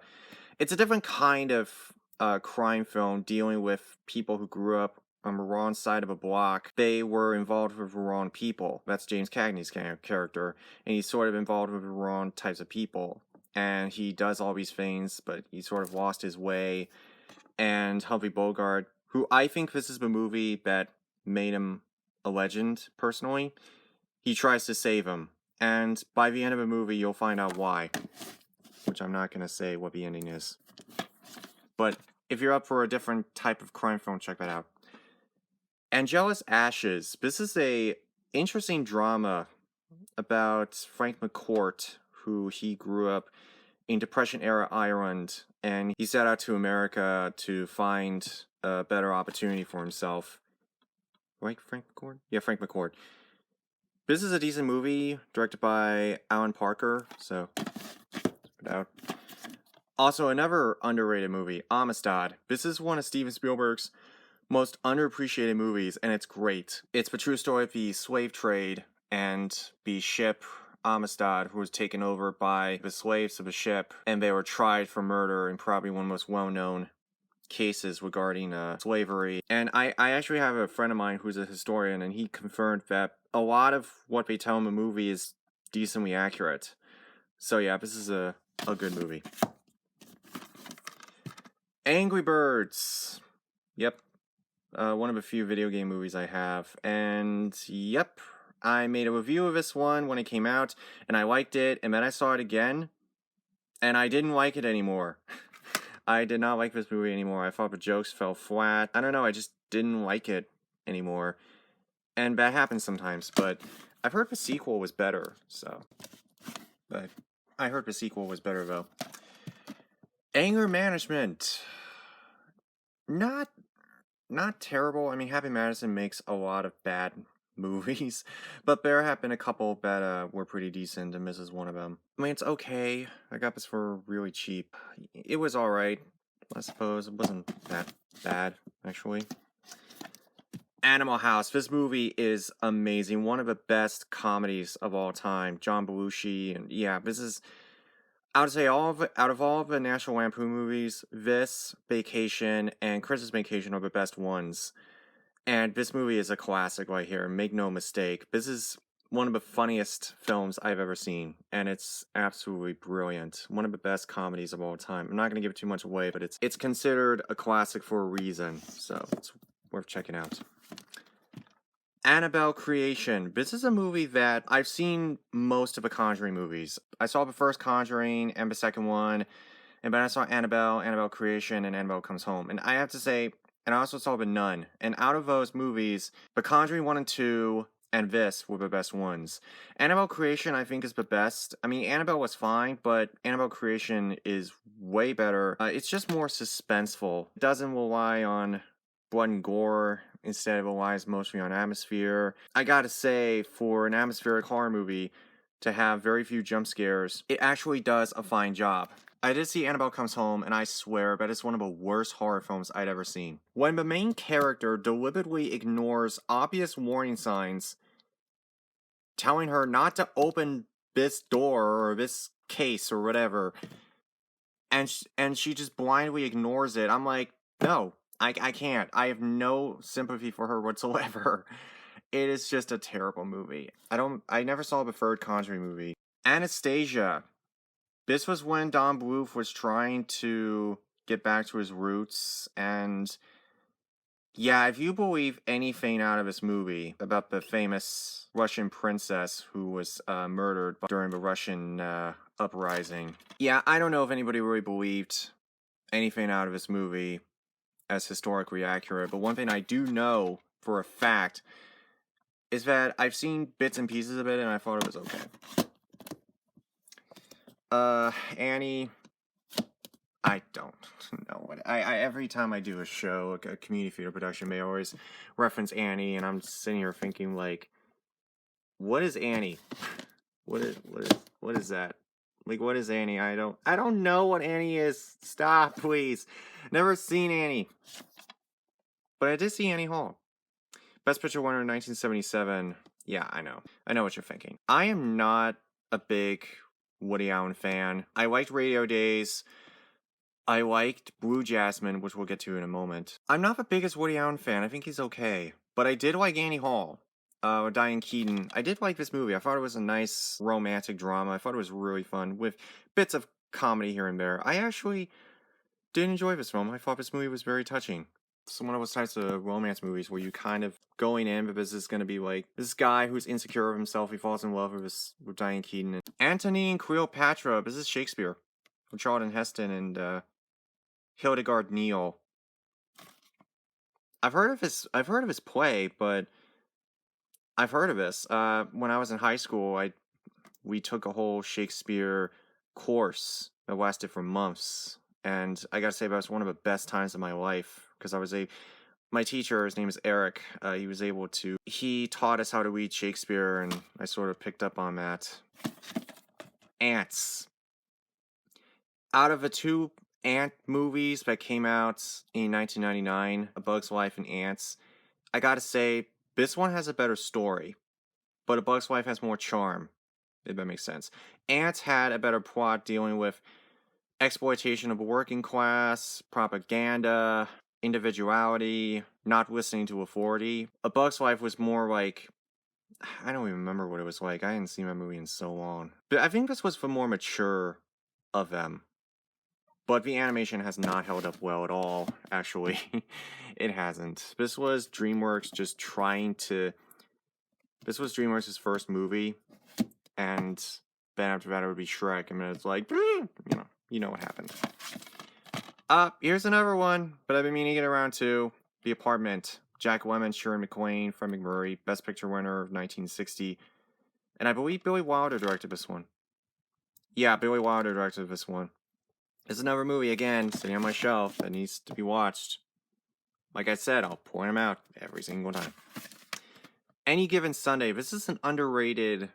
It's a different kind of crime film dealing with people who grew up on the wrong side of a block. They were involved with the wrong people. That's James Cagney's character, and he's sort of involved with the wrong types of people. And he does all these things, but he sort of lost his way. And Humphrey Bogart, who I think this is the movie that made him a legend, personally, he tries to save him. And by the end of the movie, you'll find out why. Which I'm not going to say what the ending is. But if you're up for a different type of crime film, check that out. Angelus Ashes. This is a interesting drama about Frank McCourt, who he grew up in Depression-era Ireland, and he set out to America to find a better opportunity for himself. Right, Frank McCourt? Yeah, Frank McCourt. This is a decent movie, directed by Alan Parker, so check it out. Also, another underrated movie, Amistad. This is one of Steven Spielberg's most underappreciated movies, and it's great. It's the true story of the slave trade and the ship Amistad, who was taken over by the slaves of the ship, and they were tried for murder in probably one of the most well-known cases regarding slavery. And I actually have a friend of mine who's a historian, and he confirmed that a lot of what they tell in the movie is decently accurate. So yeah, this is a good movie. Angry Birds. Yep. One of a few video game movies I have. And yep, I made a review of this one when it came out, and I liked it, and then I saw it again, and I didn't like it anymore. I did not like this movie anymore. I thought the jokes fell flat. I don't know, I just didn't like it anymore. And that happens sometimes, but I've heard the sequel was better, so... But I heard the sequel was better, though. Anger management. Not not terrible. I mean, Happy Madison makes a lot of bad movies, but there have been a couple that were pretty decent, and this is one of them. I mean, it's okay. I got this for really cheap. It was alright, I suppose. It wasn't that bad, actually. Animal House. This movie is amazing. One of the best comedies of all time. John Belushi, and yeah, this is. I would say out of all of the National Lampoon movies, this, Vacation, and Christmas Vacation are the best ones. And this movie is a classic right here. Make no mistake. This is one of the funniest films I've ever seen, and it's absolutely brilliant. One of the best comedies of all time. I'm not going to give too much away, but it's considered a classic for a reason, so it's worth checking out. Annabelle Creation. This is a movie that I've seen most of the Conjuring movies. I saw the first Conjuring and the second one, and then I saw Annabelle Creation, and Annabelle Comes Home. And I have to say, and I also saw The Nun. And out of those movies, The Conjuring 1 and 2 and this were the best ones. Annabelle Creation, I think, is the best. I mean, Annabelle was fine, but Annabelle Creation is way better. It's just more suspenseful. It doesn't rely on blood and gore. Instead, it relies mostly on atmosphere. I gotta say, for an atmospheric horror movie to have very few jump scares, it actually does a fine job. I did see Annabelle Comes Home, and I swear that is one of the worst horror films I'd ever seen. When the main character deliberately ignores obvious warning signs telling her not to open this door or this case or whatever, and she just blindly ignores it, I'm like, no, I can't. I have no sympathy for her whatsoever. It is just a terrible movie. I never saw the third Conjuring movie. Anastasia. This was when Don Bluth was trying to get back to his roots, and yeah, if you believe anything out of this movie about the famous Russian princess who was murdered during the Russian uprising, yeah, I don't know if anybody really believed anything out of this movie as historically accurate, but one thing I do know for a fact is that I've seen bits and pieces of it, and I thought it was okay. Annie, I don't know what every time I do a show, a community theater production, they always reference Annie, and I'm sitting here thinking, like, what is Annie? What is that? Like, what is Annie? I don't know what Annie is. Stop, please. Never seen Annie. But I did see Annie Hall. Best Picture winner in 1977. Yeah, I know. I know what you're thinking. I am not a big Woody Allen fan. I liked Radio Days. I liked Blue Jasmine, which we'll get to in a moment. I'm not the biggest Woody Allen fan. I think he's okay. But I did like Annie Hall. Diane Keaton. I did like this movie. I thought it was a nice romantic drama. I thought it was really fun with bits of comedy here and there. I actually did enjoy this film. I thought this movie was very touching. It's one of those types of romance movies where you kind of going in, but this is going to be like this guy who's insecure of himself. He falls in love with Diane Keaton. Antony and Cleopatra. This is Shakespeare with Charlton Heston and Hildegard Neal. I've heard of his play, but I've heard of this. When I was in high school, we took a whole Shakespeare course that lasted for months, and I gotta say that was one of the best times of my life because my teacher, his name is Eric. He taught us how to read Shakespeare, and I sort of picked up on that. Ants. Out of the two Ant movies that came out in 1999, A Bug's Life and Ants, I gotta say, this one has a better story, but A Bug's Life has more charm, if that makes sense. Ants had a better plot dealing with exploitation of the working class, propaganda, individuality, not listening to authority. A Bug's Life was more like, I don't even remember what it was like. I hadn't seen that movie in so long. But I think this was the more mature of them. But the animation has not held up well at all, actually. It hasn't. This was DreamWorks This was DreamWorks' first movie, and then after that it would be Shrek, and then it's like, you know what happened. Here's another one, but I've been meaning to get around to. The Apartment. Jack Lemmon, Sharon McQueen, Fred McMurray, Best Picture winner of 1960. And I believe Billy Wilder directed this one. Yeah, Billy Wilder directed this one. There's another movie again sitting on my shelf that needs to be watched. Like I said, I'll point them out every single time. Any Given Sunday. This is an underrated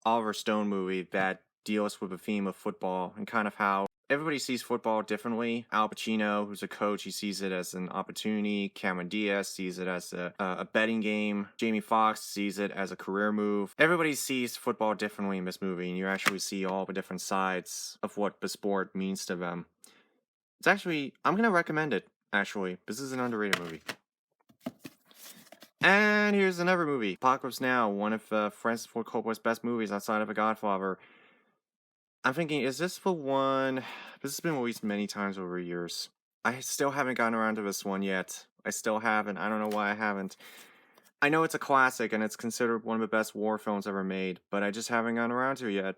Oliver Stone movie that deals with the theme of football and kind of how everybody sees football differently. Al Pacino, who's a coach, he sees it as an opportunity. Cameron Diaz sees it as a betting game. Jamie Foxx sees it as a career move. Everybody sees football differently in this movie, and you actually see all the different sides of what the sport means to them. It's actually, I'm going to recommend it, actually. This is an underrated movie. And here's another movie, Apocalypse Now, one of Francis Ford Coppola's best movies outside of The Godfather. I'm thinking, is this the one? This has been released many times over years. I still haven't gotten around to this one yet. I still haven't. I don't know why I haven't. I know it's a classic and it's considered one of the best war films ever made, but I just haven't gotten around to it yet.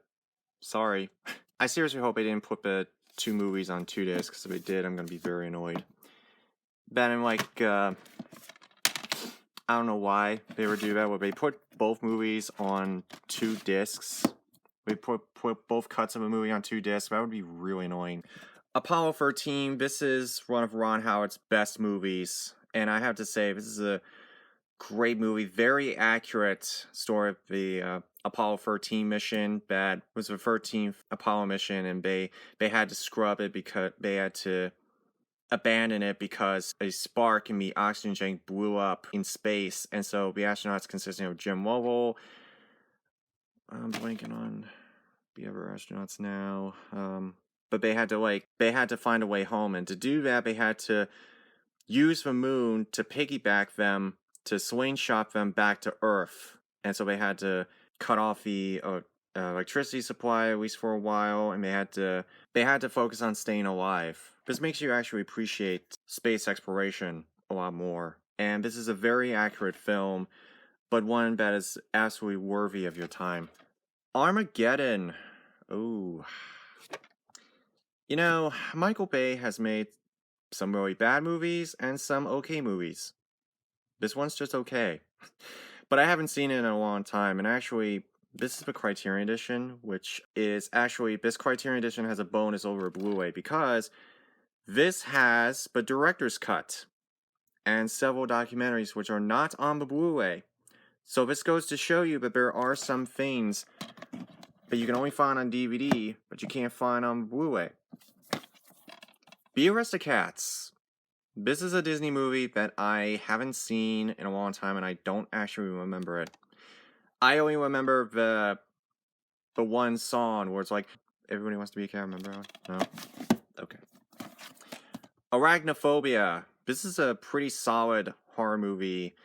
Sorry. I seriously hope they didn't put the 2 movies on 2 discs, because if they did, I'm going to be very annoyed. But I'm like, I don't know why they would do that, where they put both movies on 2 discs. They put both cuts of a movie on 2 discs. That would be really annoying. Apollo 13, this is one of Ron Howard's best movies. And I have to say, this is a great movie. Very accurate story of the Apollo 13 mission. That was the 13th Apollo mission, and they had to scrub it because they had to abandon it because a spark in the oxygen tank blew up in space. And so the astronauts consisting of Jim Lovell, I'm blanking on the other astronauts now, but they had to find a way home, and to do that they had to use the moon to piggyback them, to slingshot them back to Earth. And so they had to cut off the electricity supply, at least for a while, and they had to focus on staying alive. This makes you actually appreciate space exploration a lot more. And this is a very accurate film, but one that is absolutely worthy of your time. Armageddon. Ooh. You know, Michael Bay has made some really bad movies and some okay movies. This one's just okay. But I haven't seen it in a long time, and actually, this is the Criterion Edition, which is actually, this Criterion Edition has a bonus over a Blu-ray, because this has the director's cut and several documentaries which are not on the Blu-ray. So this goes to show you that there are some things that you can only find on DVD, but you can't find on Blu-ray. The Aristocats. This is a Disney movie that I haven't seen in a long time, and I don't actually remember it. I only remember the one song where it's like, everybody wants to be a cat, remember? No? Okay. Arachnophobia. This is a pretty solid horror movie.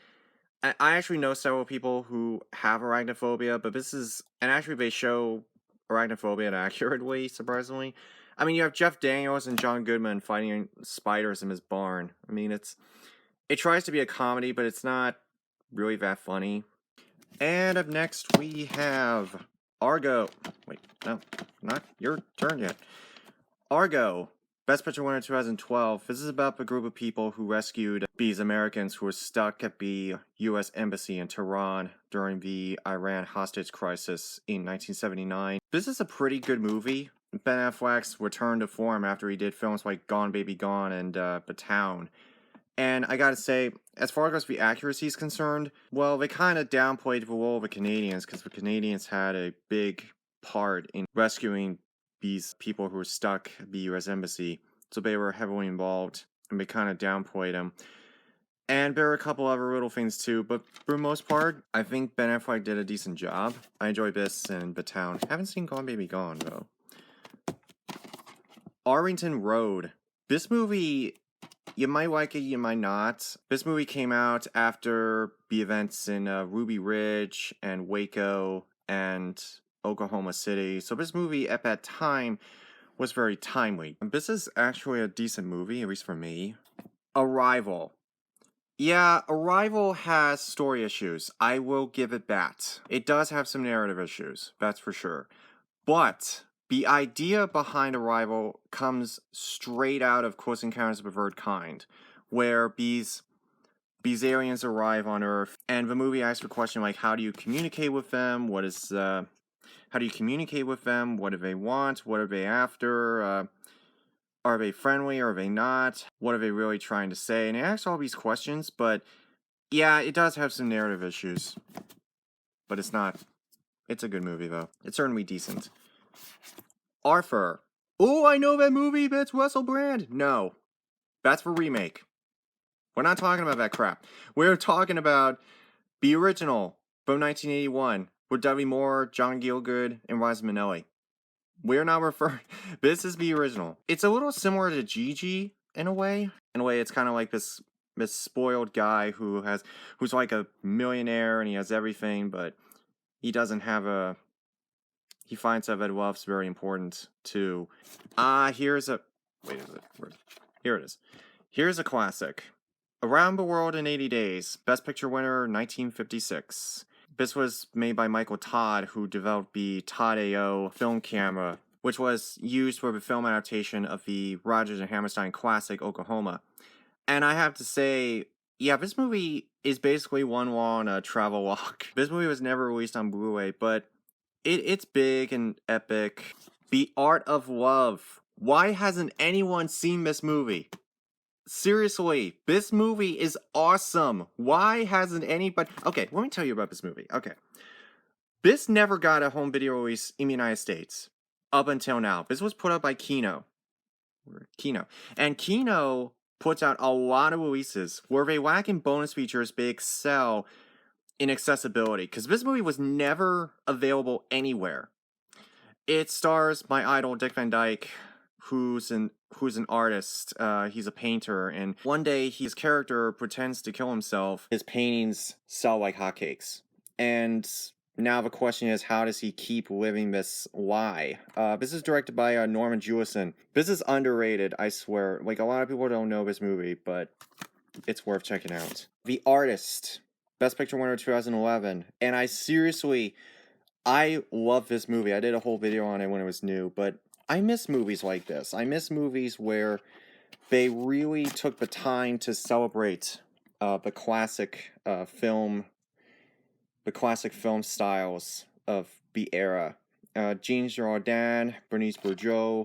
I actually know several people who have arachnophobia, but this is, and actually they show arachnophobia accurately, surprisingly. I mean, you have Jeff Daniels and John Goodman fighting spiders in his barn. I mean, it tries to be a comedy, but it's not really that funny. And up next, we have Argo. Wait, no, not your turn yet. Argo. Best Picture winner 2012. This is about the group of people who rescued these Americans who were stuck at the U.S. Embassy in Tehran during the Iran hostage crisis in 1979. This is a pretty good movie. Ben Affleck's return to form after he did films like Gone Baby Gone and The Town. And I gotta say, as far as the accuracy is concerned, well, they kind of downplayed the role of the Canadians, because the Canadians had a big part in rescuing these people who were stuck at the U.S. Embassy. So they were heavily involved, and they kind of downplayed them. And there are a couple other little things too, but for the most part, I think Ben Affleck did a decent job. I enjoyed this and The Town. Haven't seen Gone Baby Gone, though. Arlington Road. This movie, you might like it, you might not. This movie came out after the events in Ruby Ridge and Waco and Oklahoma City. So this movie at that time was very timely. This is actually a decent movie, at least for me. Arrival. Yeah, Arrival has story issues. I will give it that. It does have some narrative issues, that's for sure. But the idea behind Arrival comes straight out of Close Encounters of the Third Kind, where these aliens arrive on Earth, and the movie asks the question, like, how do you communicate with them? How do you communicate with them? What do they want? What are they after? Are they friendly? Are they not? What are they really trying to say? And it asks all these questions, but yeah, it does have some narrative issues. But it's not. It's a good movie, though. It's certainly decent. Arthur. Oh, I know that movie. That's Russell Brand. No. That's for remake. We're not talking about that crap. We're talking about the original from 1981 with Dudley Moore, John Gielgud, and Liza Minnelli. We're not referring. This is the original. It's a little similar to Gigi in a way. In a way, it's kind of like this spoiled guy who's like a millionaire and he has everything, but he doesn't have a. He finds out that love's very important too. Here's a. Wait, is it? Here it is. Here's a classic. Around the World in 80 Days. Best Picture winner, 1956. This was made by Michael Todd, who developed the Todd AO film camera, which was used for the film adaptation of the Rodgers and Hammerstein classic Oklahoma. And I have to say, yeah, this movie is basically one long travel walk. This movie was never released on Blu-ray, but it's big and epic. The Art of Love. Why hasn't anyone seen this movie? Seriously, this movie is awesome. Why hasn't anybody... Okay, let me tell you about this movie. Okay. This never got a home video release in the United States up until now. This was put out by Kino. And Kino puts out a lot of releases where they lack in bonus features, they excel in accessibility. Because this movie was never available anywhere. It stars my idol, Dick Van Dyke, who's an artist. He's a painter, and one day his character pretends to kill himself. His paintings sell like hotcakes, and now the question is, how does he keep living this lie? This is directed by Norman Jewison. This is underrated, I swear. Like, a lot of people don't know this movie, but it's worth checking out. The Artist, Best Picture winner 2011, and I love this movie. I did a whole video on it when it was new, but I miss movies like this. I miss movies where they really took the time to celebrate the classic film styles of the era. Jean Dujardin, Bernice Bourgeois,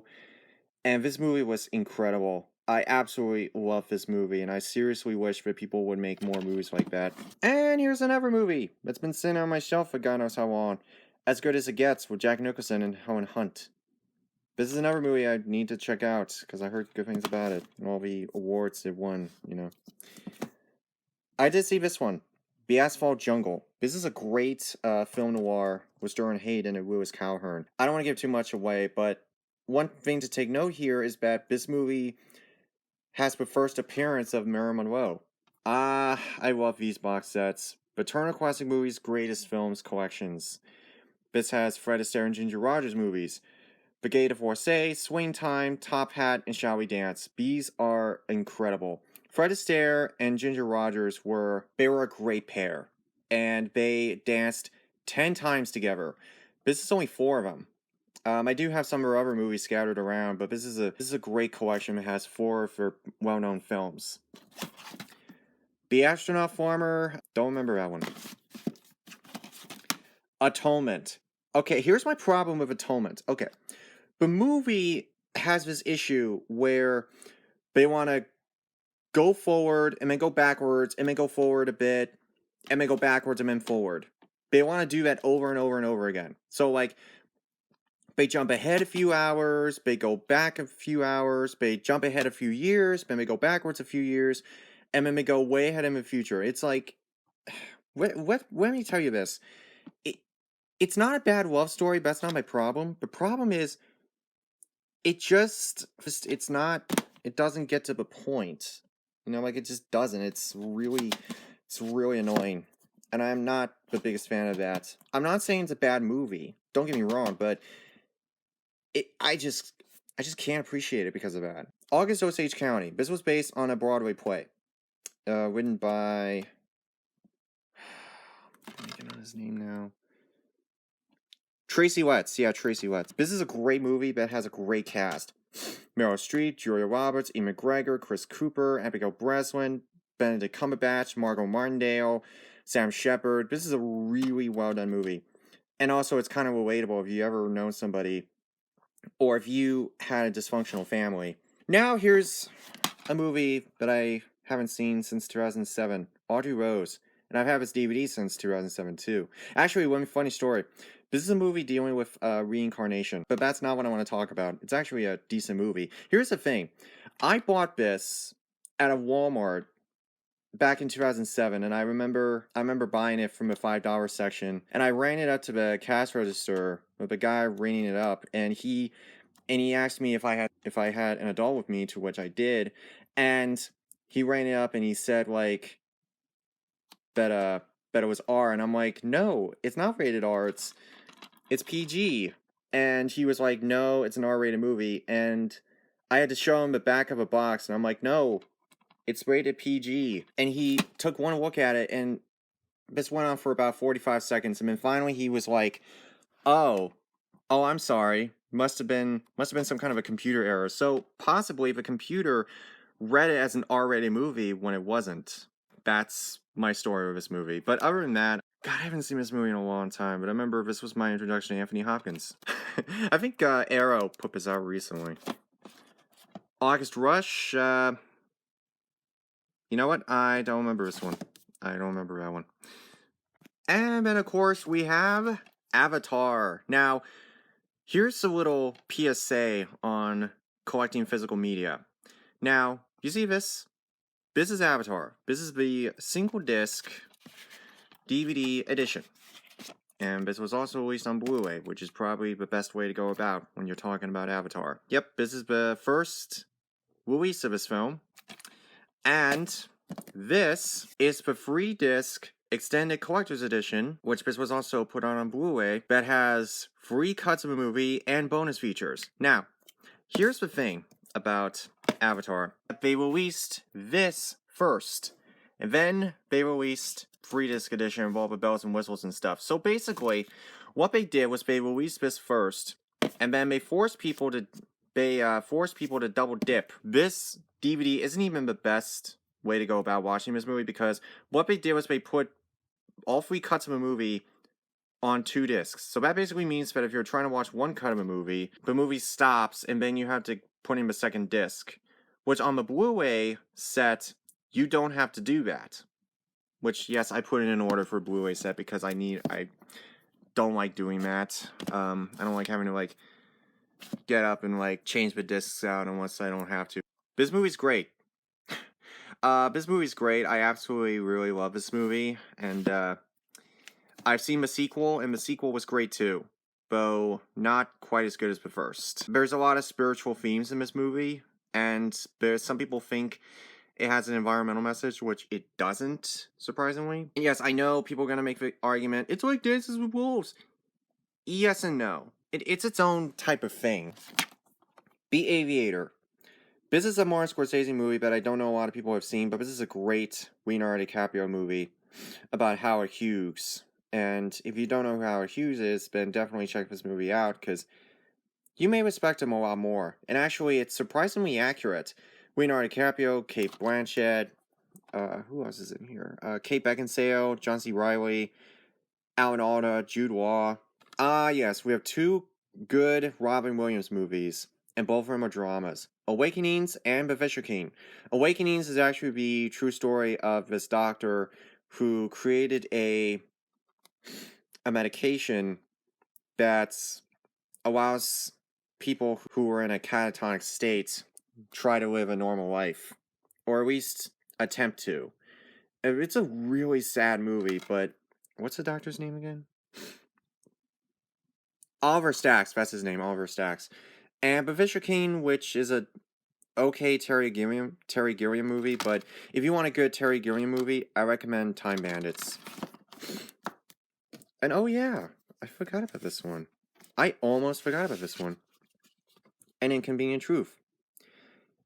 and this movie was incredible. I absolutely love this movie, and I seriously wish that people would make more movies like that. And here's another movie that's been sitting on my shelf for God knows how long. As Good as It Gets with Jack Nicholson and Helen Hunt. This is another movie I need to check out because I heard good things about it and all the awards it won, you know. I did see this one, The Asphalt Jungle. This is a great film noir with Sterling Hayden and Lewis Cowhern. I don't want to give too much away, but one thing to take note here is that this movie has the first appearance of Marilyn Monroe. I love these box sets. The Turner Classic Movies Greatest Films Collections. This has Fred Astaire and Ginger Rogers movies. Brigade of Orsay, Swing Time, Top Hat, and Shall We Dance. These are incredible. Fred Astaire and Ginger Rogers were a great pair. And they danced 10 times together. This is only 4 of them. I do have some of her other movies scattered around, but this is a great collection. It has 4 of her well-known films. The Astronaut Farmer, don't remember that one. Atonement. Okay, here's my problem with Atonement. Okay, the movie has this issue where they want to go forward and then go backwards and then go forward a bit and then go backwards and then forward. They want to do that over and over and over again. So, like, they jump ahead a few hours, they go back a few hours, they jump ahead a few years, then they go backwards a few years, and then they go way ahead in the future. It's like, let me tell you this. It's not a bad love story, but that's not my problem. The problem is, it doesn't get to the point. You know, like, it just doesn't. It's really annoying. And I'm not the biggest fan of that. I'm not saying it's a bad movie. Don't get me wrong, but I just can't appreciate it because of that. August Osage County. This was based on a Broadway play. Written by... I'm blanking on his name now. Tracy Letts. Yeah, Tracy Letts. This is a great movie that has a great cast. Meryl Streep, Julia Roberts, Ian McGregor, Chris Cooper, Abigail Breslin, Benedict Cumberbatch, Margot Martindale, Sam Shepard. This is a really well done movie. And also, it's kind of relatable if you ever know somebody, or if you had a dysfunctional family. Now here's a movie that I haven't seen since 2007, Audrey Rose, and I've had this DVD since 2007 too. Actually, one funny story. This is a movie dealing with reincarnation, but that's not what I want to talk about. It's actually a decent movie. Here's the thing. I bought this at a Walmart back in 2007, and I remember buying it from the $5 section, and I ran it up to the cash register with the guy ringing it up, and he asked me if I had an adult with me, to which I did, and he rang it up and he said like that it was R, and I'm like, no, it's not rated R, it's PG, and he was like, no, it's an R-rated movie, and I had to show him the back of a box, and I'm like, no, it's rated PG, and he took one look at it, and this went on for about 45 seconds, and then finally he was like, oh, I'm sorry. Must have been some kind of a computer error. So possibly the computer read it as an R-rated movie when it wasn't. That's my story with this movie. But other than that, God, I haven't seen this movie in a long time. But I remember this was my introduction to Anthony Hopkins. I think Arrow put this out recently. August Rush. You know what? I don't remember this one. I don't remember that one. And then of course we have Avatar. Now, here's a little PSA on collecting physical media. Now, you see this? This is Avatar. This is the single disc DVD edition. And this was also released on Blu-ray, which is probably the best way to go about when you're talking about Avatar. Yep, this is the first release of this film. And this is the free disc extended collector's edition, which this was also put on Blu-ray, that has free cuts of a movie and bonus features. Now, here's the thing about Avatar. They released this first, and then they released free disc edition with all the bells and whistles and stuff. So basically, what they did was they released this first, and then they forced people to double dip. This DVD isn't even the best way to go about watching this movie, because what they did was they put all three cuts of a movie on 2 discs. So that basically means that if you're trying to watch one cut of a movie, the movie stops and then you have to put in the second disc. Which on the Blu-ray set, you don't have to do that. Which, yes, I put it in order for Blu-ray set because I don't like doing that. I don't like having to like get up and like change the discs out unless I don't have to. This movie's great. This movie's great. I absolutely really love this movie, and I've seen the sequel, and the sequel was great too, though not quite as good as the first. There's a lot of spiritual themes in this movie, and some people think it has an environmental message, which it doesn't, surprisingly. And yes, I know people are gonna make the argument, it's like Dances with Wolves. Yes and no. It's its own type of thing. The Aviator. This is a Martin Scorsese movie that I don't know a lot of people have seen, but this is a great Leonardo DiCaprio movie about Howard Hughes. And if you don't know who Howard Hughes is, then definitely check this movie out, because you may respect him a lot more. And actually, it's surprisingly accurate. Leonardo DiCaprio, Kate Blanchett, who else is in here? Kate Beckinsale, John C. Reilly, Alan Alda, Jude Law. Yes, we have 2 good Robin Williams movies, and both of them are dramas. Awakenings and The Fisher King. Awakenings is actually the true story of this doctor who created a medication that allows people who are in a catatonic state try to live a normal life, or at least attempt to. It's a really sad movie, but what's the doctor's name again? Oliver Stacks, that's his name, Oliver Stacks. And The Fisher King, which is a okay Terry Gilliam movie, but if you want a good Terry Gilliam movie, I recommend Time Bandits. And oh yeah, I forgot about this one. I almost forgot about this one. An Inconvenient Truth.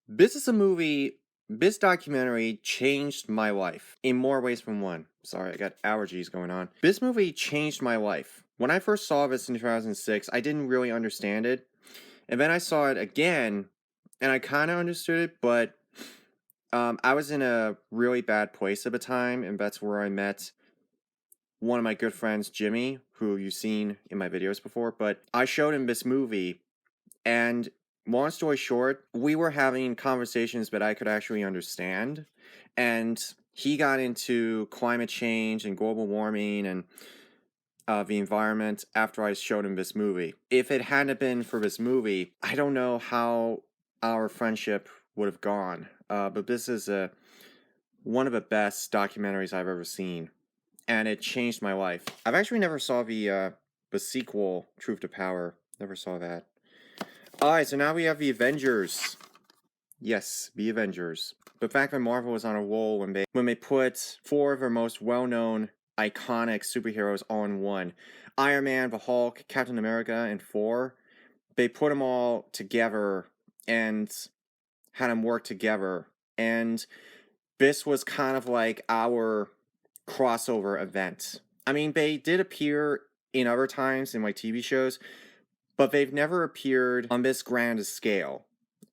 This is a movie, this documentary changed my life in more ways than one. Sorry, I got allergies going on. This movie changed my life. When I first saw this in 2006, I didn't really understand it. And then I saw it again, and I kind of understood it, but I was in a really bad place at the time, and that's where I met one of my good friends, Jimmy, who you've seen in my videos before. But I showed him this movie, and long story short, we were having conversations that I could actually understand, and he got into climate change and global warming and the environment after I showed him this movie. If it hadn't been for this movie, I don't know how our friendship would have gone. But this is one of the best documentaries I've ever seen, and it changed my life. I've actually never saw the sequel, Truth to Power. Never saw that. Alright, so now we have the Avengers. Yes, the Avengers. The fact that Marvel was on a roll when they put four of their most well-known, iconic superheroes all in one. Iron Man, the Hulk, Captain America, and Thor. They put them all together and had them work together. And this was kind of like our crossover event. I mean, they did appear in other times in like TV shows, but they've never appeared on this grand a scale,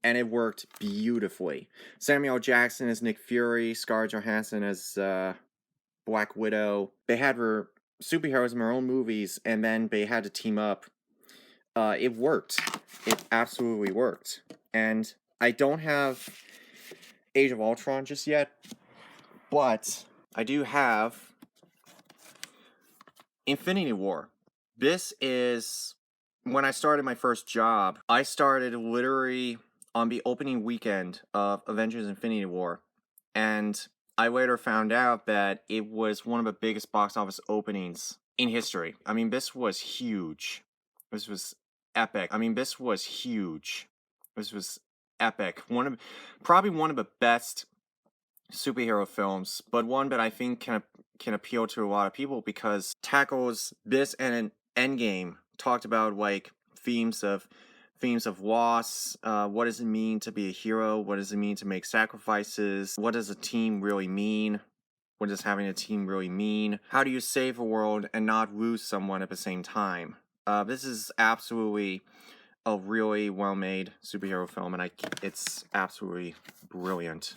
and it worked beautifully. Samuel L. Jackson as Nick Fury, Scarlett Johansson as Black Widow. They had their superheroes in their own movies, and then they had to team up. It worked. It absolutely worked. And I don't have Age of Ultron just yet, but I do have Infinity War. This is when I started my first job. I started literally on the opening weekend of Avengers Infinity War, and I later found out that it was one of the biggest box office openings in history. I mean, this was huge. This was epic. I mean, this was huge. This was epic. Probably one of the best superhero films, but one that I think can appeal to a lot of people because it tackles this and an Endgame. Talked about like themes of loss. What does it mean to be a hero? What does it mean to make sacrifices? What does a team really mean? What does having a team really mean? How do you save a world and not lose someone at the same time? This is absolutely a really well-made superhero film, and it's absolutely brilliant.